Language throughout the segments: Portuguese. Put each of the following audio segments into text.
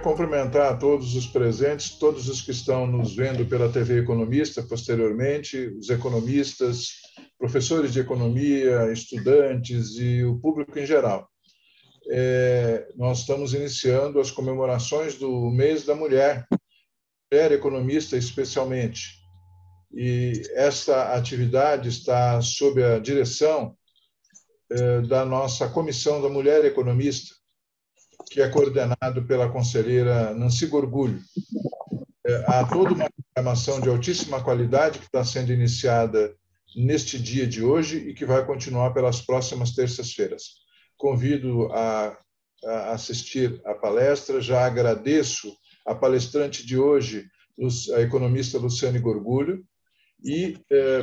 cumprimentar todos os presentes, todos os que estão nos vendo pela TV Economista posteriormente, os economistas, professores de economia, estudantes e o público em geral. Nós estamos iniciando as comemorações do mês da mulher economista especialmente. E esta atividade está sob a direção da nossa Comissão da Mulher Economista, que é coordenado pela conselheira Nancy Gorgulho. Há toda uma programação de altíssima qualidade que está sendo iniciada neste dia de hoje e que vai continuar pelas próximas terças-feiras. Convido a assistir à palestra, já agradeço a palestrante de hoje, a economista Luciane Gorgulho, e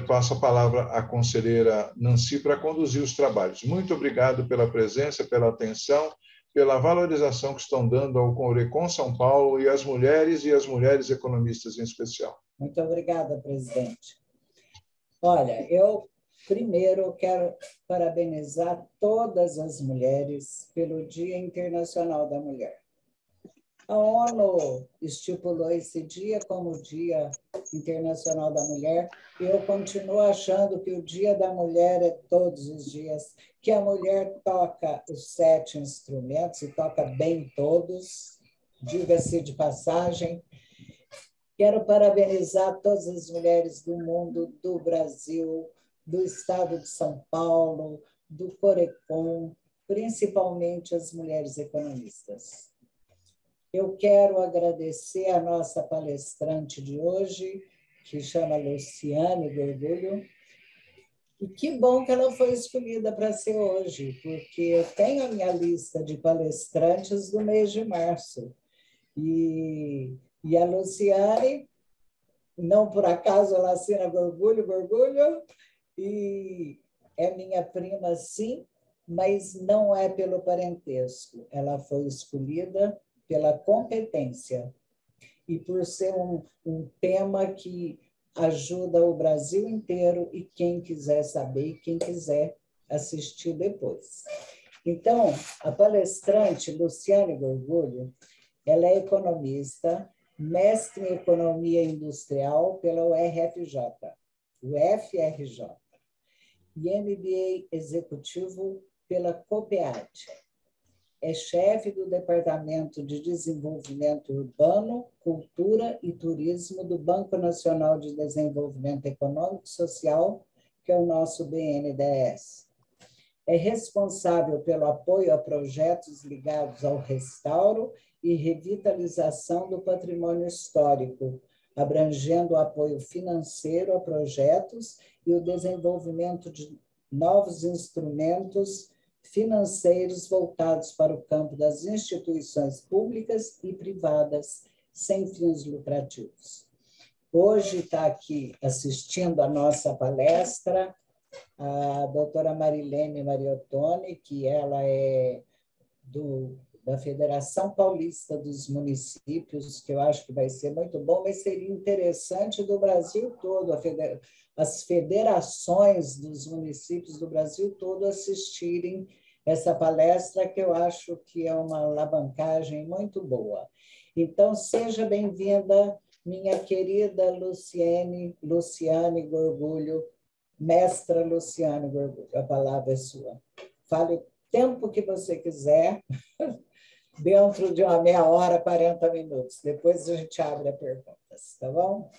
passo a palavra à conselheira Nancy para conduzir os trabalhos. Muito obrigado pela presença, pela atenção, pela valorização que estão dando ao Corecon São Paulo e às mulheres economistas em especial. Muito obrigada, presidente. Olha, eu primeiro quero parabenizar todas as mulheres pelo Dia Internacional da Mulher. A ONU estipulou esse dia como Dia Internacional da Mulher e eu continuo achando que o Dia da Mulher é todos os dias, que a mulher toca os 7 instrumentos e toca bem todos, diga-se de passagem. Quero parabenizar todas as mulheres do mundo, do Brasil, do estado de São Paulo, do Corecon, principalmente as mulheres economistas. Eu quero agradecer a nossa palestrante de hoje, que chama Luciane Gorgulho, e que bom que ela foi escolhida para ser hoje, porque eu tenho a minha lista de palestrantes do mês de março. E a Luciane, não por acaso, ela assina Gorgulho, e é minha prima, sim, mas não é pelo parentesco. Ela foi escolhida pela competência e por ser um tema que ajuda o Brasil inteiro e quem quiser saber, quem quiser assistir depois. Então, a palestrante Luciane Gorgulho, ela é economista, mestre em Economia Industrial pela UFRJ, e MBA Executivo pela COPEAD. É chefe do Departamento de Desenvolvimento Urbano, Cultura e Turismo do Banco Nacional de Desenvolvimento Econômico e Social, que é o nosso BNDES. É responsável pelo apoio a projetos ligados ao restauro e revitalização do patrimônio histórico, abrangendo o apoio financeiro a projetos e o desenvolvimento de novos instrumentos financeiros voltados para o campo das instituições públicas e privadas sem fins lucrativos. Hoje está aqui assistindo a nossa palestra a doutora Marilene Mariottoni, que ela é da Federação Paulista dos Municípios, que eu acho que vai ser muito bom, mas seria interessante do Brasil todo, as federações dos municípios do Brasil todo assistirem essa palestra, que eu acho que é uma alavancagem muito boa. Então, seja bem-vinda, minha querida Luciane Gorgulho, mestra Luciane Gorgulho, a palavra é sua. Fale o tempo que você quiser, dentro de uma meia hora, 40 minutos. Depois a gente abre a perguntas, tá bom?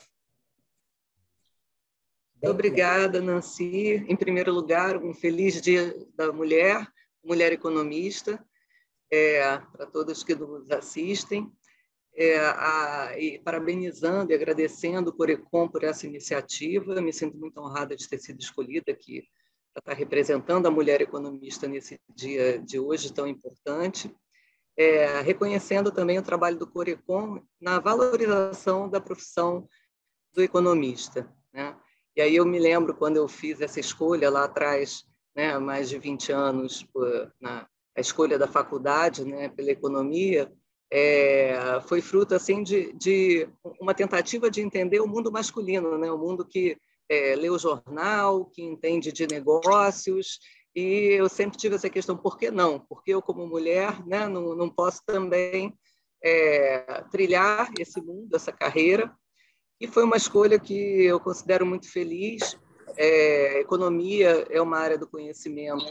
Muito obrigada, Nancy. Em primeiro lugar, um feliz Dia da Mulher, mulher economista, para todos que nos assistem. E parabenizando e agradecendo o Corecon por essa iniciativa. Me sinto muito honrada de ter sido escolhida aqui para estar representando a mulher economista nesse dia de hoje tão importante. Reconhecendo também o trabalho do Corecon na valorização da profissão do economista, né? E aí eu me lembro quando eu fiz essa escolha lá atrás, né, há mais de 20 anos, a escolha da faculdade, né, pela economia, foi fruto assim de uma tentativa de entender o mundo masculino, né, o mundo que lê o jornal, que entende de negócios. E eu sempre tive essa questão: por que não? Porque eu, como mulher, né, não posso também trilhar esse mundo, essa carreira, e foi uma escolha que eu considero muito feliz. Economia é uma área do conhecimento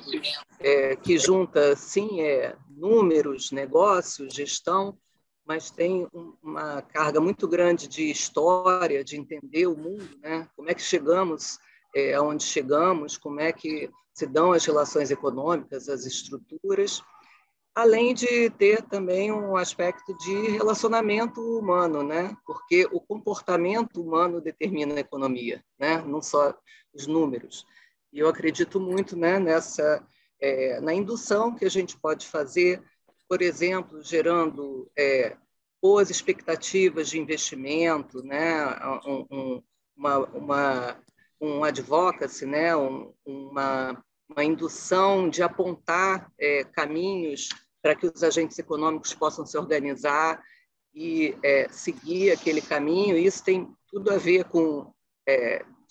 que junta, sim, números, negócios, gestão, mas tem uma carga muito grande de história, de entender o mundo, né? Como é que chegamos aonde chegamos, como é que se dão as relações econômicas, as estruturas, além de ter também um aspecto de relacionamento humano, né? Porque o comportamento humano determina a economia, né? Não só os números. E eu acredito muito, né, na indução que a gente pode fazer, por exemplo, gerando boas expectativas de investimento, né? Um advocacy, né? Uma indução de apontar caminhos para que os agentes econômicos possam se organizar e seguir aquele caminho. Isso tem tudo a ver com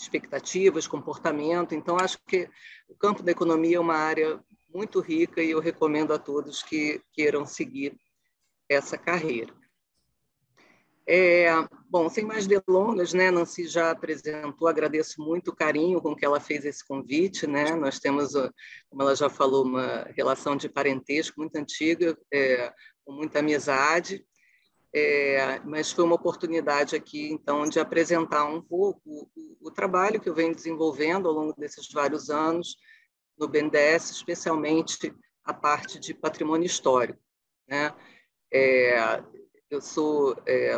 expectativas, comportamento. Então, acho que o campo da economia é uma área muito rica e eu recomendo a todos que queiram seguir essa carreira. Bom, sem mais delongas, né, Nancy já apresentou, agradeço muito o carinho com que ela fez esse convite, né? Nós temos, como ela já falou, uma relação de parentesco muito antiga, com muita amizade, mas foi uma oportunidade aqui, então, de apresentar um pouco o trabalho que eu venho desenvolvendo ao longo desses vários anos no BNDES, especialmente a parte de patrimônio histórico, né? Eu sou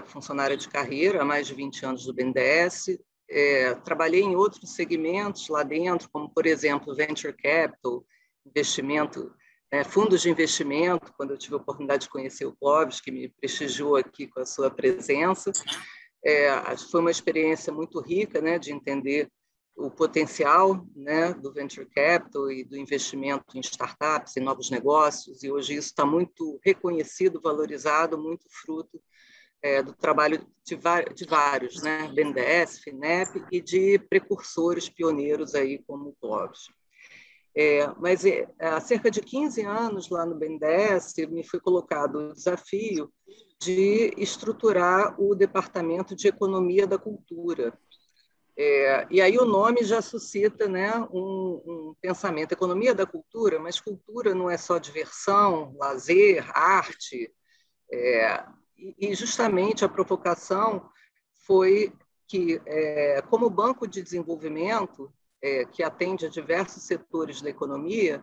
funcionária de carreira há mais de 20 anos do BNDES, trabalhei em outros segmentos lá dentro, como, por exemplo, Venture Capital, investimento, fundos de investimento, quando eu tive a oportunidade de conhecer o Clóvis, que me prestigiou aqui com a sua presença. Acho que foi uma experiência muito rica, né, de entender o potencial, né, do Venture Capital e do investimento em startups, em novos negócios, e hoje isso está muito reconhecido, valorizado, muito fruto do trabalho de vários, né, BNDES, FINEP, e de precursores pioneiros aí como o Clóvis. Mas há cerca de 15 anos lá no BNDES me foi colocado o desafio de estruturar o Departamento de Economia da Cultura. E aí o nome já suscita, né, um pensamento, economia da cultura, mas cultura não é só diversão, lazer, arte, e justamente a provocação foi que, como banco de desenvolvimento, que atende a diversos setores da economia,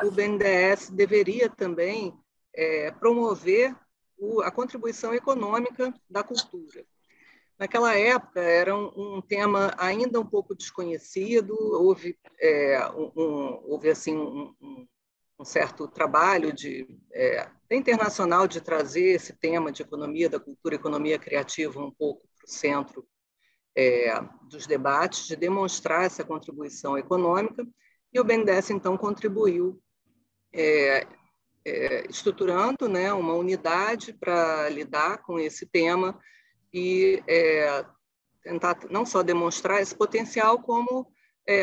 o BNDES deveria também promover a contribuição econômica da cultura. Naquela época era um tema ainda um pouco desconhecido, houve assim, um certo trabalho internacional de trazer esse tema de economia da cultura, economia criativa um pouco para o centro dos debates, de demonstrar essa contribuição econômica, e o BNDES, então, contribuiu estruturando, né, uma unidade para lidar com esse tema, e tentar não só demonstrar esse potencial, como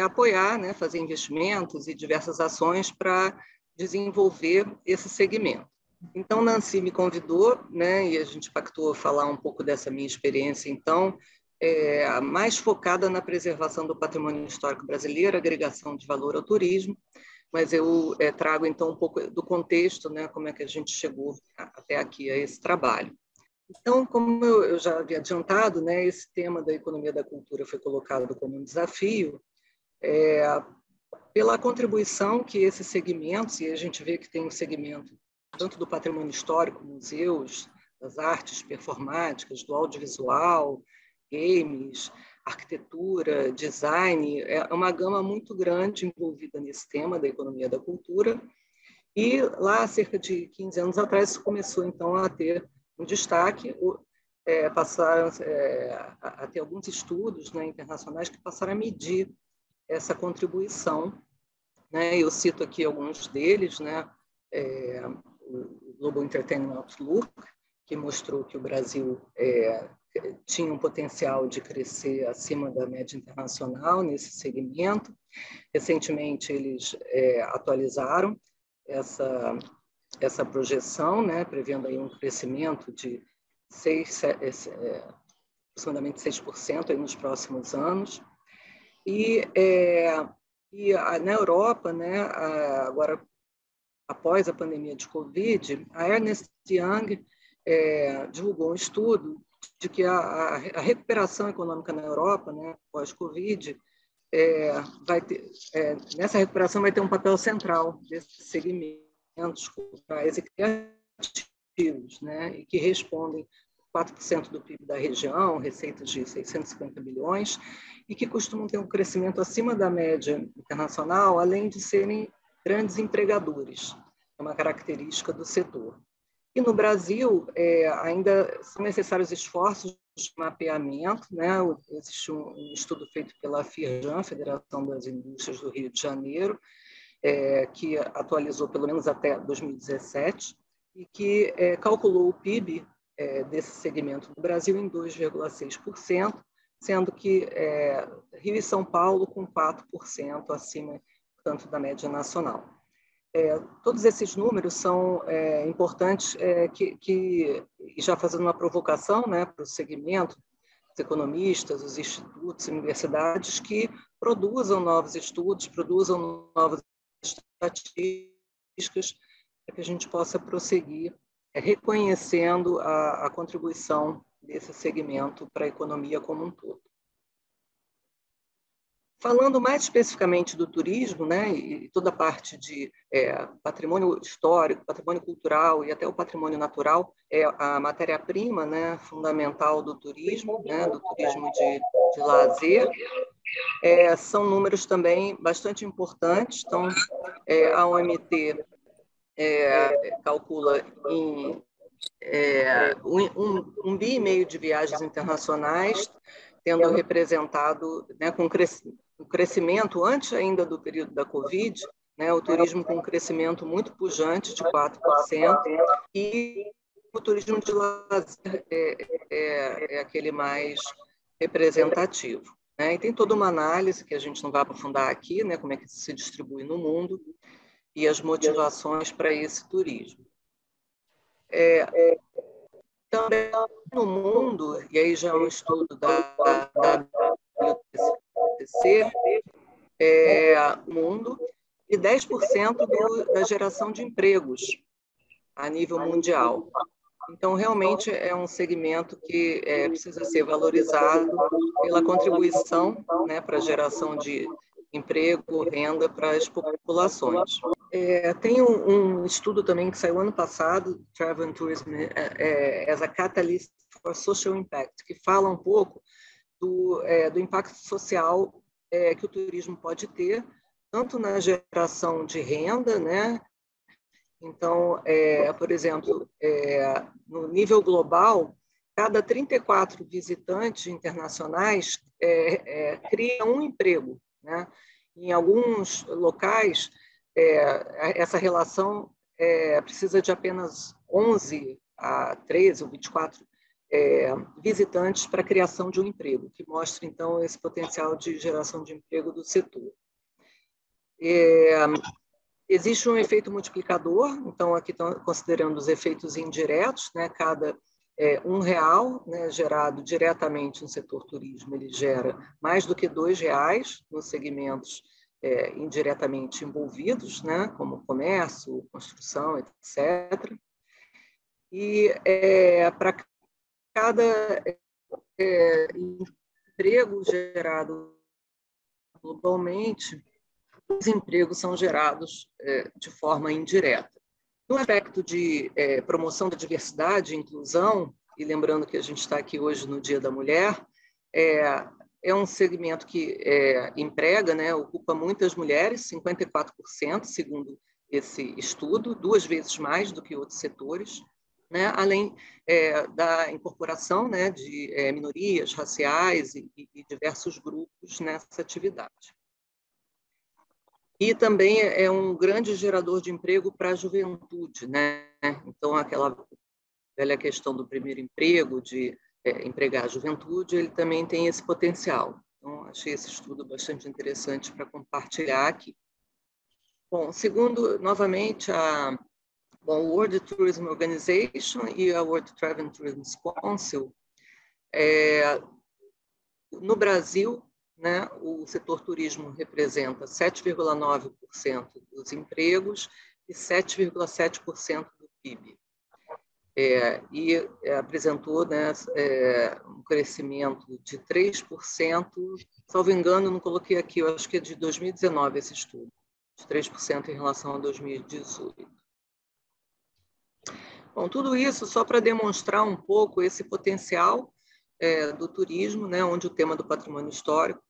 apoiar, né, fazer investimentos e diversas ações para desenvolver esse segmento. Então, Nancy me convidou, né, e a gente pactou falar um pouco dessa minha experiência, então, mais focada na preservação do patrimônio histórico brasileiro, agregação de valor ao turismo, mas eu trago, então, um pouco do contexto, né, como é que a gente chegou até aqui, a esse trabalho. Então, como eu já havia adiantado, né, esse tema da economia da cultura foi colocado como um desafio pela contribuição que esses segmentos, e a gente vê que tem um segmento tanto do patrimônio histórico, museus, das artes performáticas, do audiovisual, games, arquitetura, design, é uma gama muito grande envolvida nesse tema da economia da cultura. E lá, cerca de 15 anos atrás, isso começou, então, a ter um destaque, passaram a ter alguns estudos, né, internacionais que passaram a medir essa contribuição, né? Eu cito aqui alguns deles, né? O Global Entertainment Outlook, que mostrou que o Brasil tinha um potencial de crescer acima da média internacional nesse segmento. Recentemente, eles atualizaram essa projeção, né, prevendo aí um crescimento de aproximadamente 6% aí nos próximos anos. Na Europa, né, agora, após a pandemia de Covid, a Ernst Young divulgou um estudo de que a recuperação econômica na Europa, né, pós-Covid, nessa recuperação vai ter um papel central desses segmentos culturais e criativos, né, e que respondem 4% do PIB da região, receitas de 650 bilhões, e que costumam ter um crescimento acima da média internacional, além de serem grandes empregadores. É uma característica do setor. E no Brasil, ainda são necessários esforços de mapeamento, né? Existe um estudo feito pela FIRJAN, Federação das Indústrias do Rio de Janeiro, que atualizou pelo menos até 2017, e que calculou o PIB desse segmento do Brasil em 2,6%, sendo que Rio e São Paulo com 4% acima, portanto, da média nacional. Todos esses números são importantes, e já fazendo uma provocação, né, para o segmento, os economistas, os institutos, universidades, que produzam novos estudos, produzam novas estatísticas, para que a gente possa prosseguir reconhecendo a contribuição desse segmento para a economia como um todo. Falando mais especificamente do turismo, né, e toda a parte de patrimônio histórico, patrimônio cultural e até o patrimônio natural, é a matéria-prima, né, fundamental do turismo, né, do turismo de lazer. São números também bastante importantes. Então, a OMT calcula em 1,5 bi de viagens internacionais, tendo representado, né, com crescimento antes ainda do período da Covid, né, o turismo com um crescimento muito pujante de 4%, e o turismo de lazer é aquele mais representativo, né? E tem toda uma análise que a gente não vai aprofundar aqui, né, como é que se distribui no mundo e as motivações para esse turismo. Também no mundo, e aí já é um estudo da WTC, mundo, e 10% da geração de empregos a nível mundial. Então, realmente, é um segmento que precisa ser valorizado pela contribuição, né, para a geração de emprego, renda para as populações. Tem um estudo também que saiu ano passado, Travel and Tourism as a Catalyst for Social Impact, que fala um pouco do impacto social que o turismo pode ter, tanto na geração de renda, né? Então, por exemplo, no nível global, cada 34 visitantes internacionais criam um emprego, né? Em alguns locais, essa relação precisa de apenas 11 a 13 ou 24 visitantes para a criação de um emprego, que mostra, então, esse potencial de geração de emprego do setor. Existe um efeito multiplicador, então aqui estão considerando os efeitos indiretos, né? Cada R$1, né, gerado diretamente no setor turismo, ele gera mais do que R$2 nos segmentos indiretamente envolvidos, né, como comércio, construção, etc. E para cada emprego gerado globalmente, os empregos são gerados de forma indireta. No aspecto de promoção da diversidade e inclusão, e lembrando que a gente está aqui hoje no Dia da Mulher, é um segmento que emprega, né, ocupa muitas mulheres, 54%, segundo esse estudo, 2 vezes mais do que outros setores, né, além da incorporação, né, de minorias raciais e diversos grupos nessa atividade. E também é um grande gerador de emprego para a juventude, né? Então, aquela velha questão do primeiro emprego, de empregar a juventude, ele também tem esse potencial. Então, achei esse estudo bastante interessante para compartilhar aqui. Bom, segundo, novamente, a Bom, o World Tourism Organization e a World Travel and Tourism Council, no Brasil, né, o setor turismo representa 7,9% dos empregos e 7,7% do PIB. Apresentou, né, um crescimento de 3%, salvo engano, não coloquei aqui, eu acho que é de 2019 esse estudo, de 3% em relação a 2018. Bom, tudo isso só para demonstrar um pouco esse potencial do turismo, né, onde o tema do patrimônio histórico,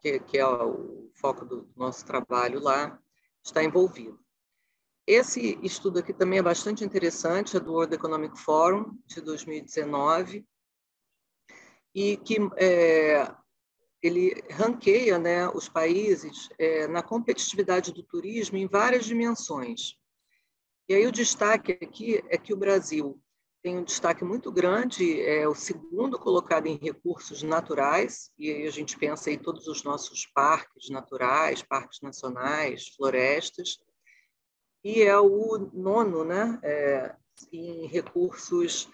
que é o foco do nosso trabalho lá, está envolvido. Esse estudo aqui também é bastante interessante, é do World Economic Forum, de 2019, e que ele ranqueia, né, os países na competitividade do turismo em várias dimensões. E aí o destaque aqui é que o Brasil tem um destaque muito grande, é o segundo colocado em recursos naturais, e aí a gente pensa em todos os nossos parques naturais, parques nacionais, florestas, e é o nono, né, em recursos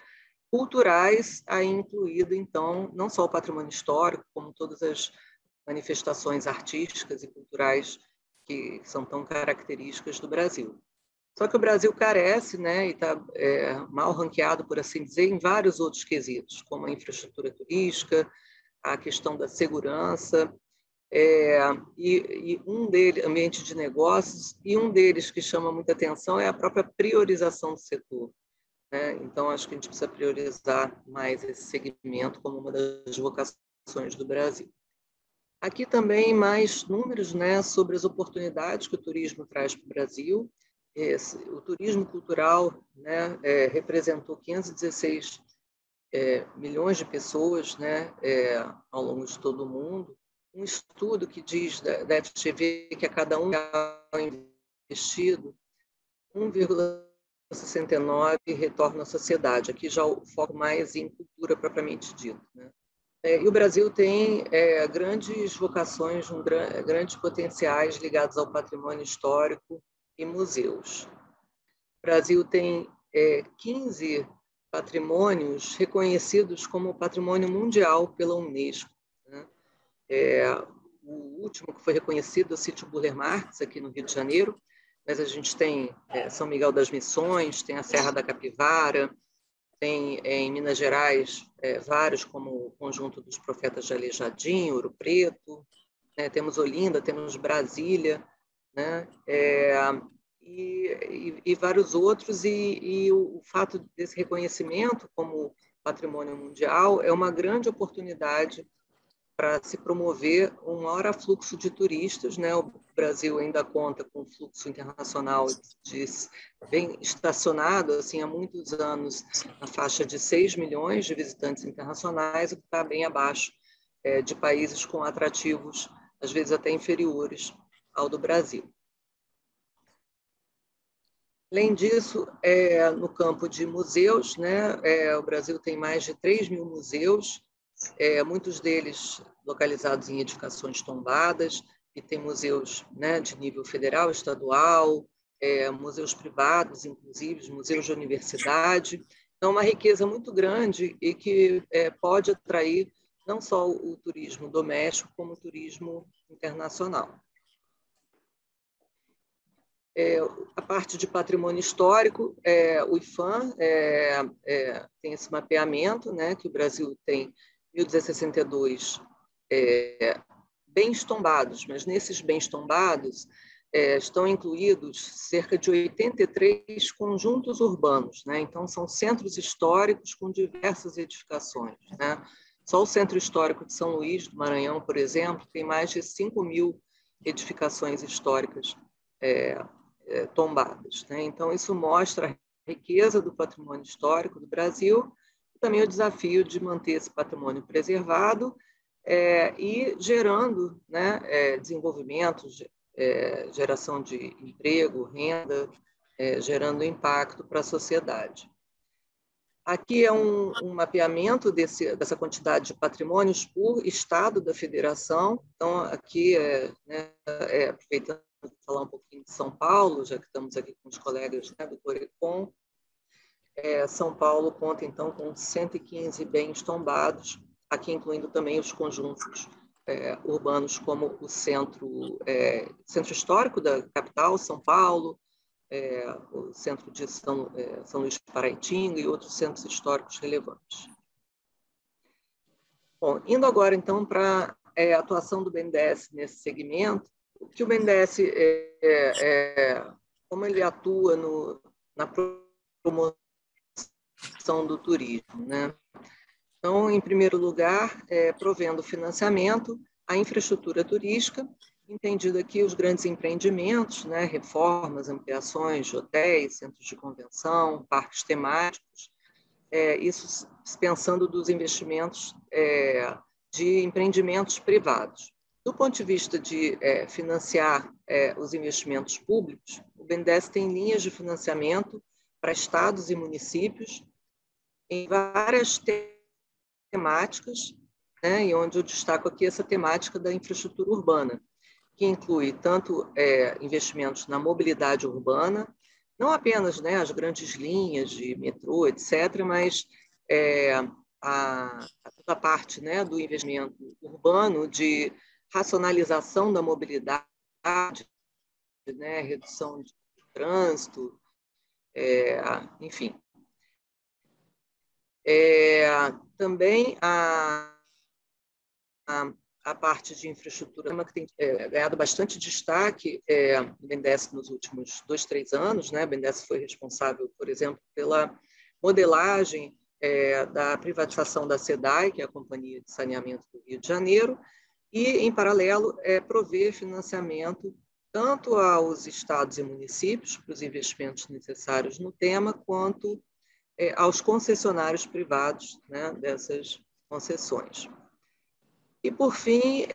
culturais, aí incluído, então, não só o patrimônio histórico, como todas as manifestações artísticas e culturais que são tão características do Brasil. Só que o Brasil carece, né, e está mal ranqueado, por assim dizer, em vários outros quesitos, como a infraestrutura turística, a questão da segurança, e um deles, ambiente de negócios, e um deles que chama muita atenção é a própria priorização do setor, né? Então, acho que a gente precisa priorizar mais esse segmento como uma das vocações do Brasil. Aqui também mais números, né, sobre as oportunidades que o turismo traz para o Brasil. O turismo cultural, né, representou 516 milhões de pessoas, né, ao longo de todo o mundo. Um estudo que diz da FGV que a cada um investido, 1,69 retorna à sociedade. Aqui já o foco mais em cultura propriamente dito, né? E o Brasil tem grandes vocações, grandes potenciais ligados ao patrimônio histórico e museus. O Brasil tem 15 patrimônios reconhecidos como patrimônio mundial pela Unesco, né? O último que foi reconhecido é o sítio Burle Marx, aqui no Rio de Janeiro, mas a gente tem São Miguel das Missões, tem a Serra da Capivara, tem em Minas Gerais vários, como o Conjunto dos Profetas de Aleijadinho, Ouro Preto, né? Temos Olinda, temos Brasília, né? E vários outros, e o fato desse reconhecimento como patrimônio mundial é uma grande oportunidade para se promover um maior afluxo de turistas, né? O Brasil ainda conta com um fluxo internacional bem estacionado, assim, há muitos anos, na faixa de 6 milhões de visitantes internacionais, o que está bem abaixo de países com atrativos, às vezes até inferiores ao do Brasil. Além disso, no campo de museus, né, o Brasil tem mais de 3 mil museus, muitos deles localizados em edificações tombadas, e tem museus, né, de nível federal, estadual, museus privados, inclusive, museus de universidade. Então, uma riqueza muito grande e que pode atrair não só o turismo doméstico, como o turismo internacional. A parte de patrimônio histórico, o IPHAN tem esse mapeamento, né, que o Brasil tem 1.262 bens tombados, mas nesses bens tombados estão incluídos cerca de 83 conjuntos urbanos, né? Então, são centros históricos com diversas edificações, né? Só o Centro Histórico de São Luís, do Maranhão, por exemplo, tem mais de 5.000 edificações históricas tombadas, né? Então, isso mostra a riqueza do patrimônio histórico do Brasil e também o desafio de manter esse patrimônio preservado e gerando, né, desenvolvimento, geração de emprego, renda, gerando impacto para a sociedade. Aqui é um mapeamento dessa quantidade de patrimônios por estado da federação. Então, aqui, aproveitando falar um pouquinho de São Paulo, já que estamos aqui com os colegas, né, do Corecon. São Paulo conta, então, com 115 bens tombados, aqui incluindo também os conjuntos urbanos, como o centro histórico da capital, São Paulo, o centro de São Luís Paraitinga e outros centros históricos relevantes. Bom, indo agora, então, para a atuação do BNDES nesse segmento, o que o BNDES, como ele atua na promoção do turismo, né? Então, em primeiro lugar, provendo financiamento à infraestrutura turística, entendido aqui os grandes empreendimentos, né? Reformas, ampliações de hotéis, centros de convenção, parques temáticos, isso pensando dos investimentos de empreendimentos privados. Do ponto de vista de financiar os investimentos públicos, o BNDES tem linhas de financiamento para estados e municípios em várias temáticas, né, e onde eu destaco aqui essa temática da infraestrutura urbana, que inclui tanto investimentos na mobilidade urbana, não apenas, né, as grandes linhas de metrô, etc., mas toda a parte, né, do investimento urbano de racionalização da mobilidade, né, redução de trânsito, enfim. Também a parte de infraestrutura que tem ganhado bastante destaque no BNDES nos últimos 2, 3 anos, né? O BNDES foi responsável, por exemplo, pela modelagem da privatização da SEDAI, que é a Companhia de Saneamento do Rio de Janeiro, e, em paralelo, prover financiamento tanto aos estados e municípios para os investimentos necessários no tema, quanto aos concessionários privados, né, dessas concessões. E, por fim,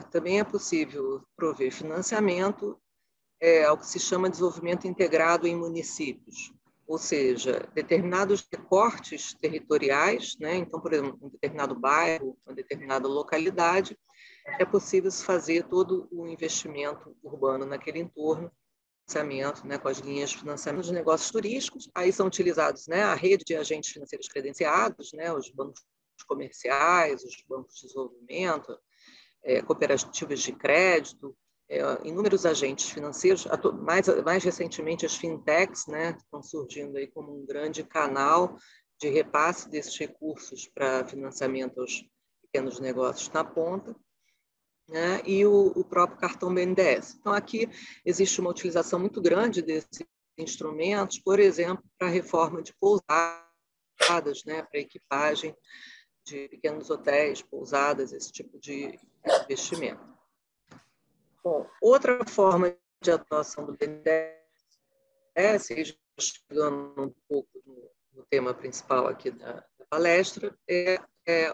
também é possível prover financiamento ao que se chama de desenvolvimento integrado em municípios, ou seja, determinados recortes territoriais, né? Então, por exemplo, um determinado bairro, uma determinada localidade, é possível se fazer todo o investimento urbano naquele entorno, financiamento, né, com as linhas de financiamento de negócios turísticos. Aí são utilizados, né, a rede de agentes financeiros credenciados, né, os bancos comerciais, os bancos de desenvolvimento, cooperativas de crédito, inúmeros agentes financeiros, mais recentemente as fintechs, né, estão surgindo aí como um grande canal de repasse desses recursos para financiamento aos pequenos negócios na ponta, né, e o próprio cartão BNDES. Então, aqui existe uma utilização muito grande desses instrumentos, por exemplo, para a reforma de pousadas, né, para equipagem de pequenos hotéis, pousadas, esse tipo de investimento. Bom, outra forma de atuação do BNDES, chegando um pouco no tema principal aqui da palestra, é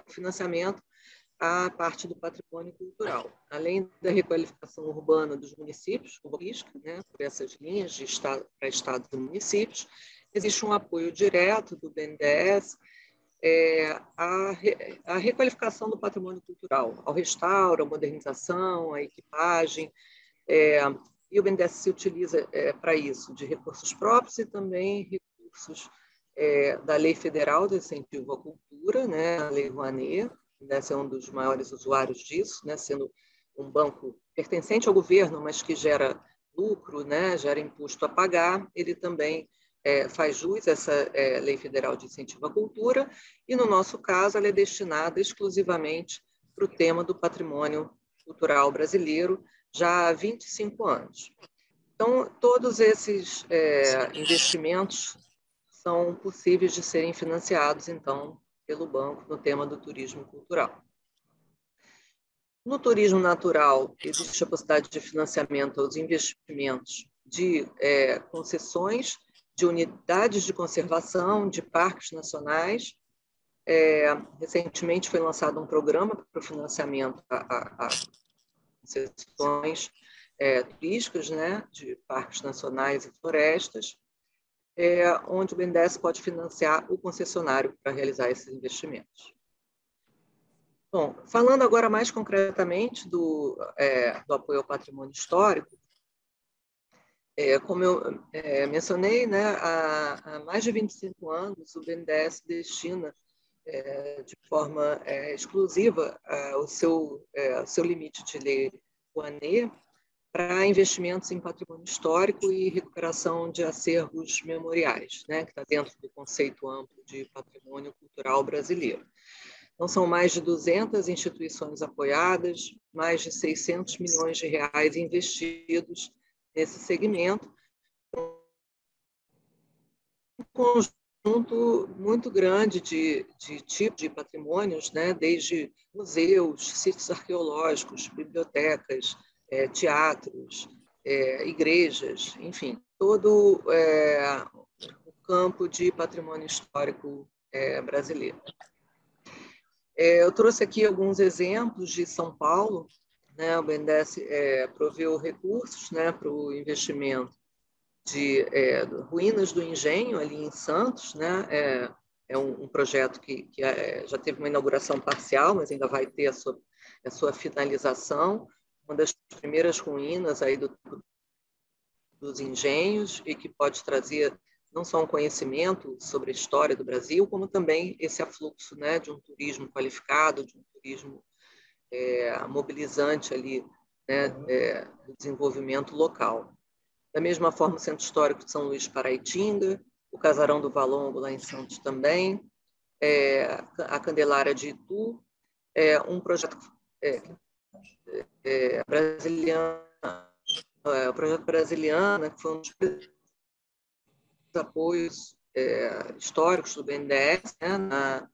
o financiamento à parte do patrimônio cultural. Além da requalificação urbana dos municípios, né, por essas linhas para estados e municípios, existe um apoio direto do BNDES a requalificação do patrimônio cultural, ao restauro, à modernização, à equipagem, e o BNDES se utiliza para isso de recursos próprios e também recursos da Lei Federal de Incentivo à Cultura, né, a Lei Rouanet. O BNDES é um dos maiores usuários disso, né, sendo um banco pertencente ao governo, mas que gera lucro, né, gera imposto a pagar. Ele também faz jus a essa Lei Federal de Incentivo à Cultura, e, no nosso caso, ela é destinada exclusivamente para o tema do patrimônio cultural brasileiro, já há 25 anos. Então, todos esses investimentos são possíveis de serem financiados, então, pelo banco no tema do turismo cultural. No turismo natural, existe a possibilidade de financiamento aos investimentos de concessões, de unidades de conservação, de parques nacionais. Recentemente foi lançado um programa para o financiamento a concessões turísticas, né, de parques nacionais e florestas, onde o BNDES pode financiar o concessionário para realizar esses investimentos. Bom, falando agora mais concretamente do apoio ao patrimônio histórico, como eu mencionei, né, há mais de 25 anos o BNDES destina de forma exclusiva o seu limite de Lei Rouanet para investimentos em patrimônio histórico e recuperação de acervos memoriais, né, que está dentro do conceito amplo de patrimônio cultural brasileiro. Então, são mais de 200 instituições apoiadas, mais de 600 milhões de reais investidos nesse segmento, um conjunto muito grande de tipos de patrimônios, né? Desde museus, sítios arqueológicos, bibliotecas, teatros, igrejas, enfim, todo o campo de patrimônio histórico brasileiro. Eu trouxe aqui alguns exemplos de São Paulo, né? O BNDES proveu recursos, né, para o investimento de ruínas do engenho ali em Santos, né? É um projeto que já teve uma inauguração parcial, mas ainda vai ter a sua finalização. Uma das primeiras ruínas aí dos engenhos e que pode trazer não só um conhecimento sobre a história do Brasil, como também esse afluxo, né, de um turismo qualificado, de um turismo mobilizante ali, né, do desenvolvimento local. Da mesma forma, o Centro Histórico de São Luís Paraitinga, o Casarão do Valongo, lá em Santos também, a Candelária de Itu, um projeto brasiliano, o projeto brasiliano, que foi um dos apoios históricos do BNDES, né,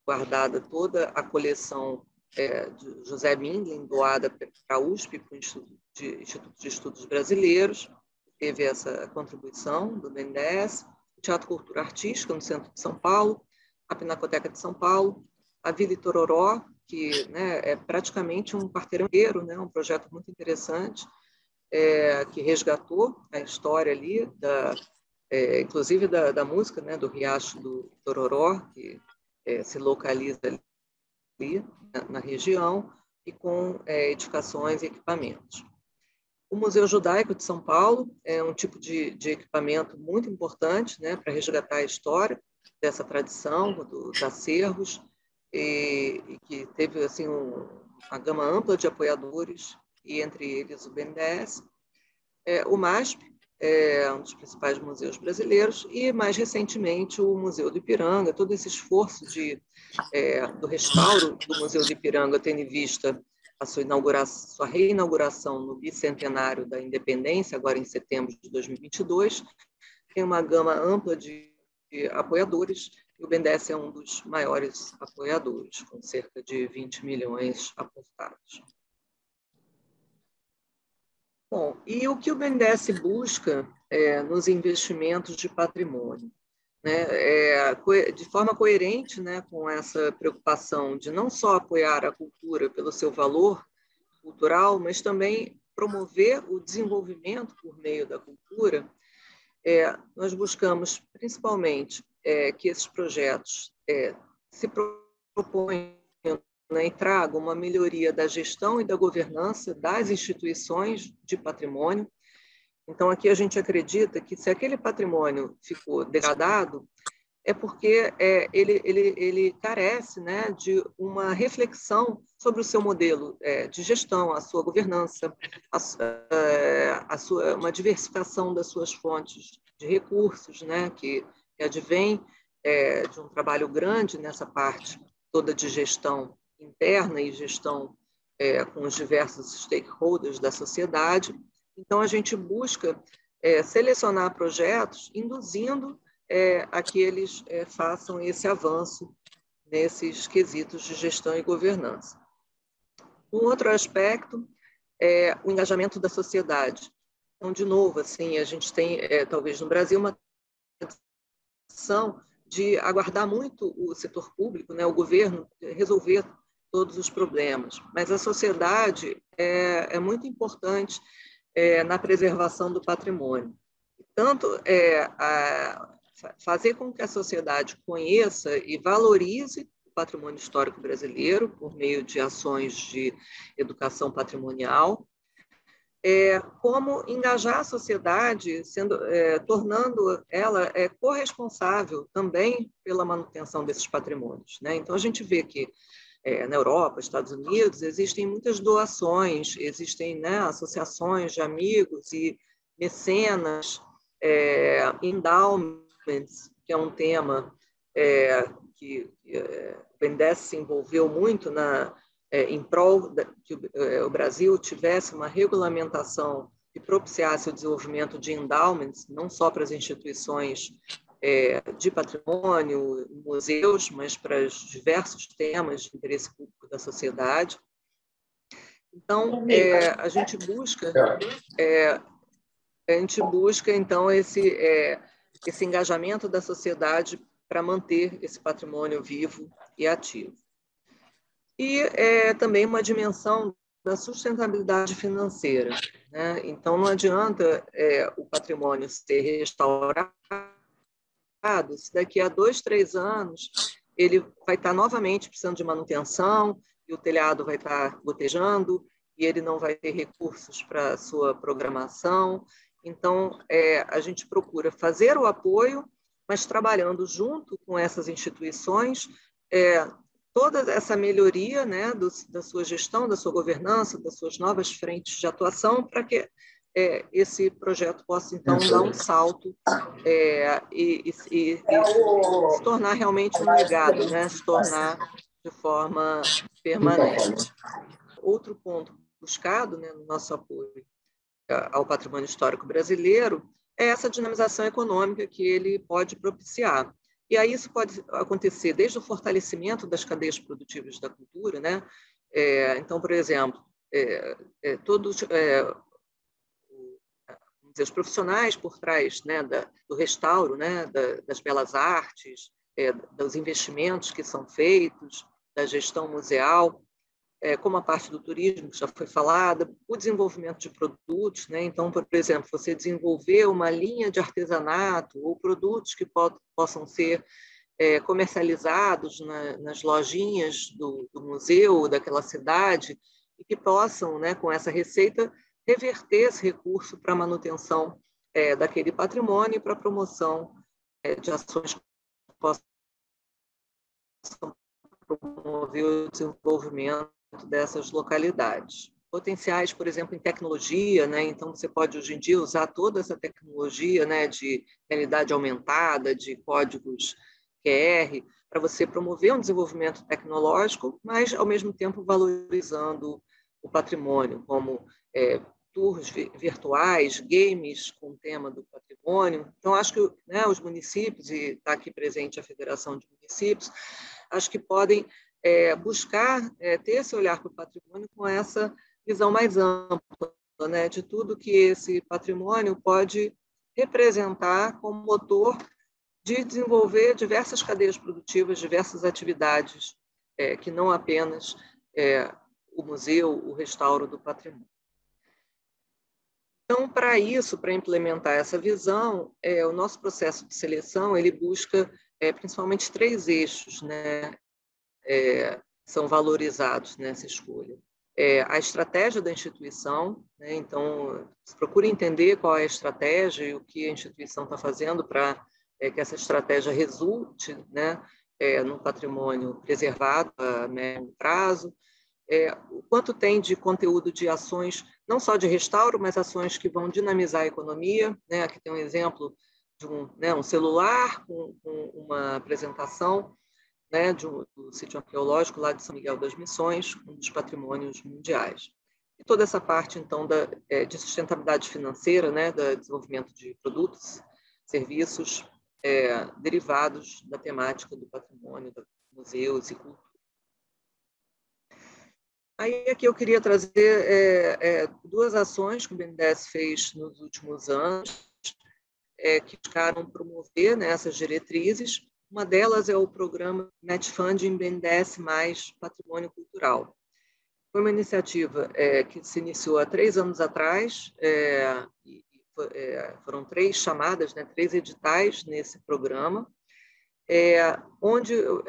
guardada toda a coleção de José Mindlin, doada para a USP, para o Instituto de Estudos Brasileiros, teve essa contribuição do BNDES, o Teatro Cultura Artística, no centro de São Paulo, a Pinacoteca de São Paulo, a Vila Itororó, que, né, é praticamente um quarteirão inteiro, né, um projeto muito interessante, que resgatou a história ali, inclusive da música, né, do Riacho do Tororó, que se localiza ali na região, e com edificações e equipamentos. O Museu Judaico de São Paulo é um tipo de equipamento muito importante, né, para resgatar a história dessa tradição, dos acervos, e que teve assim, uma gama ampla de apoiadores, e entre eles o BNDES. O MASP é um dos principais museus brasileiros, e mais recentemente o Museu do Ipiranga, todo esse esforço do restauro do Museu do Ipiranga, tendo em vista a sua reinauguração no bicentenário da independência, agora em setembro de 2022, tem uma gama ampla de apoiadores, e o BNDES é um dos maiores apoiadores, com cerca de 20 milhões aportados. Bom, e o que o BNDES busca nos investimentos de patrimônio? Né, de forma coerente, né, com essa preocupação de não só apoiar a cultura pelo seu valor cultural, mas também promover o desenvolvimento por meio da cultura, nós buscamos principalmente que esses projetos se proponham, né, e tragam uma melhoria da gestão e da governança das instituições de patrimônio. Então, aqui a gente acredita que se aquele patrimônio ficou degradado, é porque ele carece, né, de uma reflexão sobre o seu modelo de gestão, a sua governança, uma diversificação das suas fontes de recursos, né, que advém de um trabalho grande nessa parte toda de gestão interna e gestão com os diversos stakeholders da sociedade. Então, a gente busca selecionar projetos induzindo a que eles façam esse avanço nesses quesitos de gestão e governança. Um outro aspecto é o engajamento da sociedade. Então, de novo, assim, a gente tem, talvez no Brasil, uma tradição de aguardar muito o setor público, né, o governo, resolver todos os problemas. Mas a sociedade é muito importante na preservação do patrimônio. Tanto fazer com que a sociedade conheça e valorize o patrimônio histórico brasileiro, por meio de ações de educação patrimonial, como engajar a sociedade, tornando ela corresponsável também pela manutenção desses patrimônios, né? Então, a gente vê que na Europa, Estados Unidos, existem muitas doações, existem, né, associações de amigos e mecenas, endowments, que é um tema que o BNDES se envolveu muito em prol que o Brasil tivesse uma regulamentação que propiciasse o desenvolvimento de endowments, não só para as instituições de patrimônio, museus, mas para os diversos temas de interesse público da sociedade. Então, a gente busca então esse engajamento da sociedade para manter esse patrimônio vivo e ativo. E também uma dimensão da sustentabilidade financeira, né? Então, não adianta o patrimônio ser restaurado se daqui a 2, 3 anos ele vai estar novamente precisando de manutenção e o telhado vai estar gotejando e ele não vai ter recursos para a sua programação. Então, a gente procura fazer o apoio, mas trabalhando junto com essas instituições, toda essa melhoria, né, da sua gestão, da sua governança, das suas novas frentes de atuação, para que esse projeto possa, então, dar um salto e se tornar realmente um legado, né? Se tornar de forma permanente. Outro ponto buscado, né, no nosso apoio ao patrimônio histórico brasileiro é essa dinamização econômica que ele pode propiciar. E aí isso pode acontecer desde o fortalecimento das cadeias produtivas da cultura, né? Então, por exemplo, todos os profissionais por trás, né, do restauro, né, das belas artes, dos investimentos que são feitos, da gestão museal, como a parte do turismo, que já foi falada, o desenvolvimento de produtos, né? Então, por exemplo, você desenvolver uma linha de artesanato ou produtos que possam ser comercializados nas lojinhas do museu, daquela cidade, e que possam, né, com essa receita, reverter esse recurso para a manutenção daquele patrimônio e para a promoção de ações que possam promover o desenvolvimento dessas localidades. Potenciais, por exemplo, em tecnologia, né? Então você pode hoje em dia usar toda essa tecnologia, né, de realidade aumentada, de códigos QR, para você promover um desenvolvimento tecnológico, mas ao mesmo tempo valorizando o patrimônio, como tours virtuais, games com o tema do patrimônio. Então, acho que, né, os municípios, e está aqui presente a Federação de Municípios, acho que podem buscar ter esse olhar para o patrimônio com essa visão mais ampla, né, de tudo que esse patrimônio pode representar como motor de desenvolver diversas cadeias produtivas, diversas atividades, que não apenas o museu, o restauro do patrimônio. Então, para isso, para implementar essa visão, o nosso processo de seleção ele busca principalmente 3 eixos, né, são valorizados nessa escolha. A estratégia da instituição, né, então, se procura entender qual é a estratégia e o que a instituição está fazendo para que essa estratégia resulte, né, num patrimônio preservado a médio prazo, o quanto tem de conteúdo de ações, não só de restauro, mas ações que vão dinamizar a economia, né? Aqui tem um exemplo de um celular com uma apresentação, né, do sítio arqueológico lá de São Miguel das Missões, um dos patrimônios mundiais. E toda essa parte, então, de sustentabilidade financeira, né, do desenvolvimento de produtos, serviços derivados da temática do patrimônio, dos museus e cultura. Aí aqui eu queria trazer 2 ações que o BNDES fez nos últimos anos, que buscaram promover, né, essas diretrizes. Uma delas é o programa Match Funding BNDES mais Patrimônio Cultural. Foi uma iniciativa que se iniciou há 3 anos atrás, foram 3 chamadas, né, 3 editais nesse programa, onde o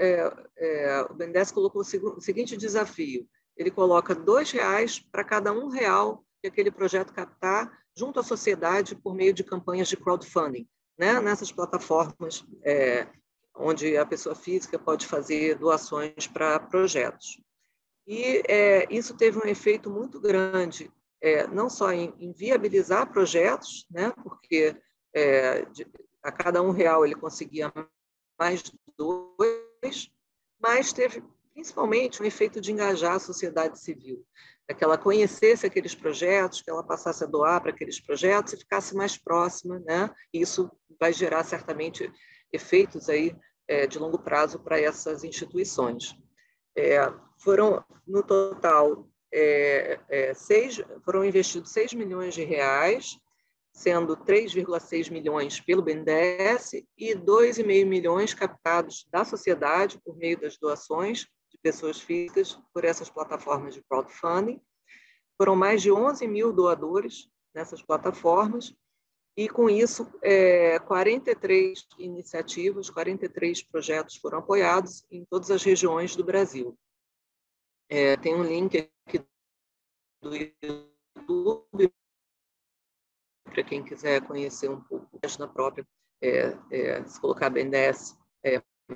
BNDES colocou o seguinte desafio: ele coloca R$2 para cada R$1 que aquele projeto captar junto à sociedade por meio de campanhas de crowdfunding, né? Nessas plataformas onde a pessoa física pode fazer doações para projetos. E isso teve um efeito muito grande, não só em viabilizar projetos, né? Porque a cada R$1 ele conseguia mais R$2, mas teve principalmente um efeito de engajar a sociedade civil, que ela conhecesse aqueles projetos, que ela passasse a doar para aqueles projetos e ficasse mais próxima, né? Isso vai gerar certamente efeitos aí de longo prazo para essas instituições. Foram, no total, foram investidos R$6 milhões, sendo 3,6 milhões pelo BNDES e 2,5 milhões captados da sociedade por meio das doações de pessoas físicas por essas plataformas de crowdfunding. Foram mais de 11 mil doadores nessas plataformas e, com isso, 43 iniciativas, 43 projetos foram apoiados em todas as regiões do Brasil. Tem um link aqui do YouTube para quem quiser conhecer um pouco na própria, se colocar BNDES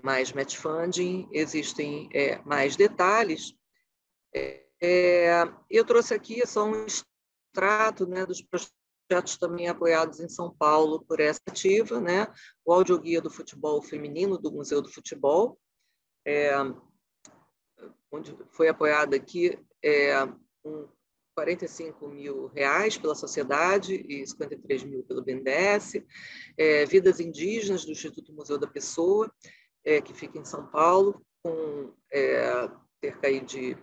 mais match funding, existem mais detalhes. Eu trouxe aqui só um extrato, né, dos projetos também apoiados em São Paulo por essa ativa, né? O audioguia do futebol feminino do Museu do Futebol, onde foi apoiado aqui com R$45 mil pela sociedade e 53 mil pelo BNDES, Vidas Indígenas do Instituto Museu da Pessoa, que fica em São Paulo, com cerca aí de